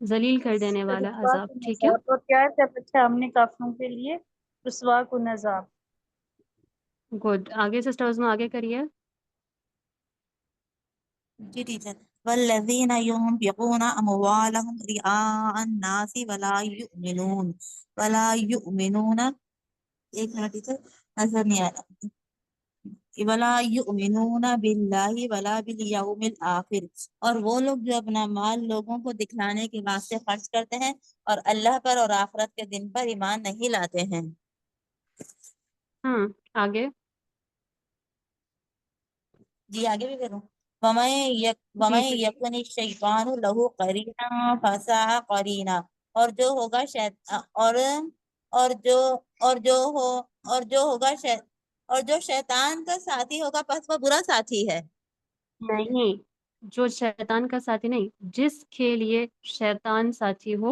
A: ذلیل کر دینے والا
C: رسوا
A: عذاب،
C: کن
A: ٹھیک ہے؟
C: عذاب، اور تیار کر رکھا ہے ہم نے کافروں کے لیے رسوا کن عذاب۔
A: گڈ، آگے سسٹرز میں آگے کریے۔
D: جی ٹیچر، والذین ينفقون اموالهم رئاء الناس ولا یؤمنون ایک منٹ ٹیچر نظر نہیں آ رہا، ولا یؤمنون باللہ ولا بالیوم الآخر، اور وہ لوگ جو اپنا مال لوگوں کو دکھلانے کے واسطے خرچ کرتے ہیں اور اللہ پر اور آخرت کے دن پر ایمان نہیں لاتے ہیں۔
A: آگے
D: جی آگے بھی کروں۔ وَمَن
A: جی جی
D: يَكُنِ الشَّيْطَانُ لَهُ قَرِينًا فَسَاءَ قَرِينًا، اور جو ہوگا اور جو شیطان کا ساتھی ہوگا پس وہ برا ساتھی ہے۔
A: نہیں، جو شیطان کا ساتھی نہیں، جس کے لیے شیطان ساتھی ہو،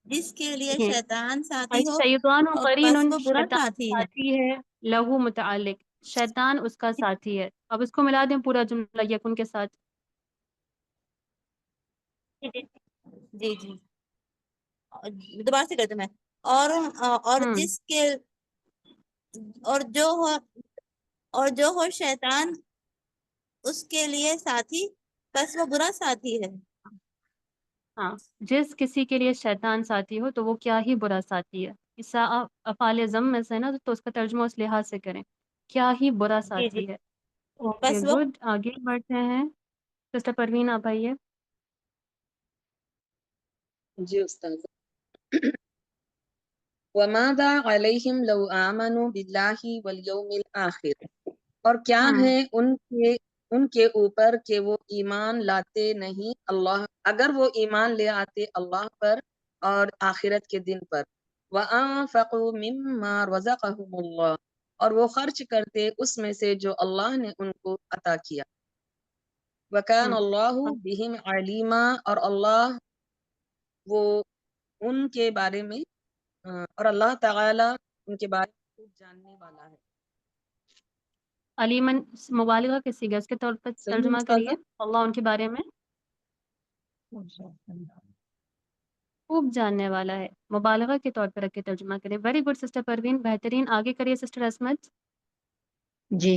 D: جس کے لیے
A: دیکھیں
D: شیطان ساتھی ہو
A: الشیطان
D: اور
A: قرین،
D: پس وہ برا
A: شیطان
D: ساتھی ہے۔
A: ساتھی ہے، لہو متعلق، شیطان اس کا ساتھی ہے۔ اب اس کو ملا دیں پورا جملہ یکن کے ساتھ۔
D: جی جی دوبارہ سے کرتے میں، اور
A: ہوں
D: جس کے اور جو ہو شیطان اس کے لیے ساتھی بس وہ برا ساتھی ہے۔
A: ہاں، جس کسی کے لیے شیطان ساتھی ہو تو وہ کیا ہی برا ساتھی ہے۔ اس افعال ضم میں سے نا تو اس کا ترجمہ اس لحاظ سے کریں، کیا ہی برا
D: جی جی
A: ساتھی ہے۔ اوکے
D: بس وہ
A: گڈ، آگے بڑھتے ہیں۔ سسٹر پروین آپ آئیے۔
T: جی استاذ، وَمَاذَا عَلَيْهِمْ لَوْ آمَنُوا بِاللَّهِ وَالْيَوْمِ الْآخِرِ، اور کیا ہے ان کے اوپر کہ وہ ایمان لاتے نہیں اللہ، اگر وہ ایمان لے آتے اللہ پر اور آخرت کے دن پر، وَأَنفَقُوا مِمَّا رَزَقَهُمُ اللَّهُ، اور وہ خرچ کرتے اس میں سے جو اللہ نے ان کو عطا کیا، وَكَانَ اللَّهُ بِهِمْ عَلِيمًا، اور اللہ وہ ان کے بارے میں اور اللہ تعالی ان کے بارے میں خوب جاننے والا ہے۔
A: علیمن مبالغہ کے صیغہ، اس کے طور پر
T: صحیح ہے
A: ترجمہ
T: استاذہ؟
A: کریے، اللہ ان کے بارے میں خوب جاننے والا ہے، مبالغہ کے طور پر رکھ کے ترجمہ کریں۔ ویری گڈ سسٹر پروین، بہترین، آگے کریے سسٹر عصمت۔
G: جی،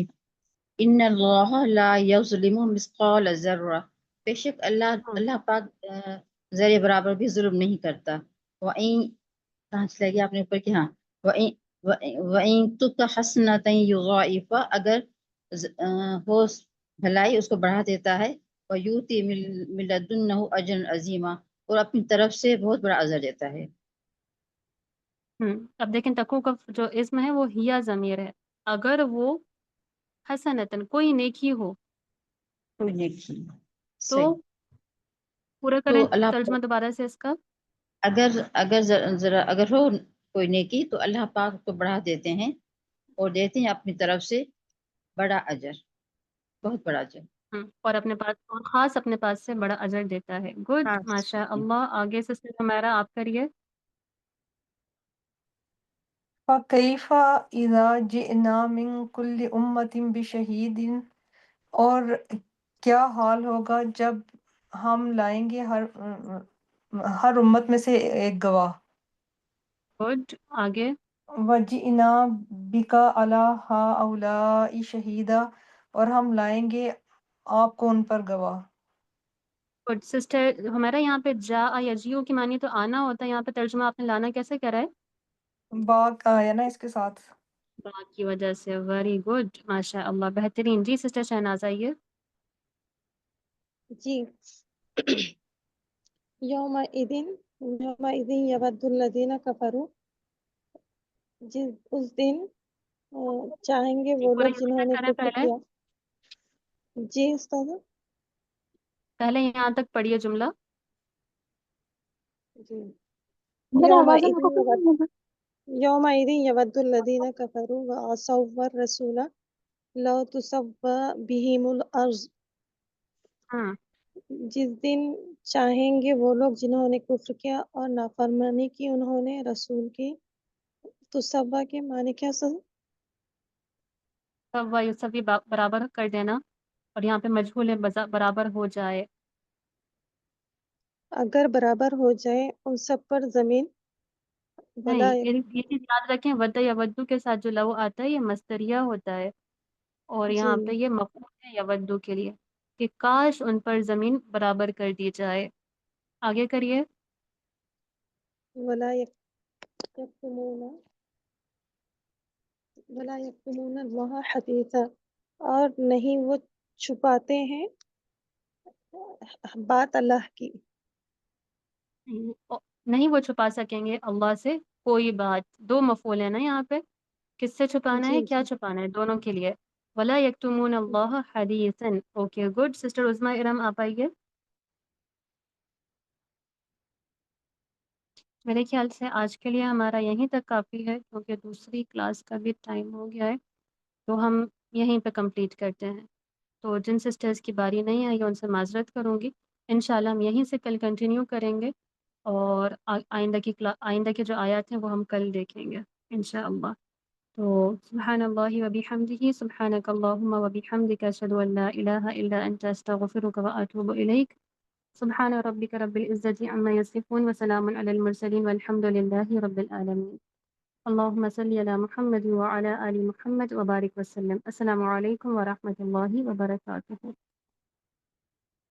G: ان اللہ لا یظلم مثقال ذرہ، بے شک اللہ پاک ذرے برابر بھی ظلم نہیں کرتا۔ وَإِن، کہاں سے لگی آپ نے اوپر کی، ہاں، وَإِن تُکَ حَسَنَةً یضاعفھا، اگر ہو بھلائی اس کو بڑھا دیتا ہے، وَیُؤْتِ مِن لَدُنَّهُ أَجْرًا عَظِیمًا، اور اپنی طرف سے بہت بڑا اجر دیتا ہے۔
A: اب دیکھیں تقو کا جو اسم ہے وہ ہیا ضمیر ہے، اگر وہ حسنتن کوئی نیکی ہو
G: کوئی نیکی،
A: تو
G: صحیح،
A: پورا
G: تو
A: کریں
G: اللہ
A: ترجمہ دوبارہ سے اس کا۔
G: اگر ہو کوئی نیکی تو اللہ پاک کو بڑھا دیتے ہیں اور دیتے ہیں اپنی طرف سے بڑا اجر، بہت بڑا اجر۔
A: اور اپنے پاس، اور خاص اپنے پاس سے بڑا اجر دیتا ہے۔ گڈ،
G: ہاں
A: ماشاء اللہ، آگے سے ہمارا آپ کریے۔
U: فَكَيْفَ إِذَا جِئْنَا مِنْ كُلِّ أُمَّةٍ بِشَهِيدٍ، اور کیا حال ہوگا جب ہم لائیں گے ہر امت میں سے ایک گواہ۔
A: گڈ، آگے۔
U: وَجِئْنَا بِكَ عَلَىٰ هَٰؤُلَاءِ شَهِيدًا، اور ہم لائیں گے آپ کو ان پر گواہ۔
A: گڈ سسٹر ہمارا یہاں پہ جا یا جیو کی معنی تو آنا ہوتا ہے، یہاں پہ ترجمہ آپ نے لانا کیسے کرا ہے؟
U: باق آیا نا اس کے ساتھ۔
A: باق کی وجہ سے، ویری گڈ، ماشاء اللہ، بہترین۔ جی سسٹر شہناز آئیے۔
V: جی، یومئذ یود الذین کفروا، اس دن چاہیں گے وہ
A: پورا
V: لوگ جنہوں
A: یونٹ
V: نے
A: کریں
V: کفر
A: پہلے،
V: کیا۔ جی استاد،
A: پہلے یہاں تک پڑھیے جملہ۔
V: جی،
W: میرا آواز آپ کو کم نہیں ہے؟
V: یومئذ یود الذین کفروا وعصوا الرسول لو تسوی بہم الارض، جس دن چاہیں گے وہ لوگ جنہوں نے کفر کیا اور نافرمانی کی انہوں نے رسول کی۔ تسوی کے معنی کیا سر؟
A: سب برابر کر دینا، اور یہاں پہ مجہول ہے برابر ہو جائے۔
V: اگر برابر ہو جائے ان سب پر زمین ولا
A: نہیں، یہ چیز یاد رکھیں، ود یا ودو کے ساتھ جو لو آتا ہے یہ مستریہ ہوتا ہے، اور
V: جی
A: یہاں پہ یہ مفعول ہے یا ودو کے لیے کہ کاش ان پر زمین برابر کر دی جائے۔ آگے کریے۔
V: ولا یکتمون ولا یکتمون اللہ حدیثا، اور نہیں وہ چھپاتے ہیں بات اللہ کی۔
A: نہیں وہ چھپا سکیں گے اللہ سے کوئی بات، دو مفعول ہے نا یہاں پہ، کس سے چھپانا ہے،
V: جی
A: کیا
V: جی
A: چھپانا ہے، دونوں کے لیے۔ ولا یکتمون اللہ حدیثا۔ اوکے گڈ، سسٹر عظمیٰ ارم آپ آئیے۔ میرے خیال سے آج کے لیے ہمارا یہیں تک کافی ہے، کیونکہ دوسری کلاس کا بھی ٹائم ہو گیا ہے، تو ہم یہیں پہ کمپلیٹ کرتے ہیں۔ تو جن سسٹرز کی باری نہیں آئی ان سے معذرت کروں گی، انشاءاللہ ہم یہیں سے کل کنٹینیو کریں گے، اور آئندہ کے جو آیات ہیں وہ ہم کل دیکھیں گے انشاءاللہ۔ تو سبحان اللہ و بحمدہ، سبحانک اللہم و بحمدک، اشہد ان لا الہ الا انت، استغفرک و اتوب الیک۔ سبحان ربک رب العزت عما یصفون وسلام علی المرسلین والحمد للہ رب العالمین۔ اللہم صلی علی محمد وعلی آل محمد وبارک وسلم۔ السلام علیکم ورحمۃ اللہ وبرکاتہ۔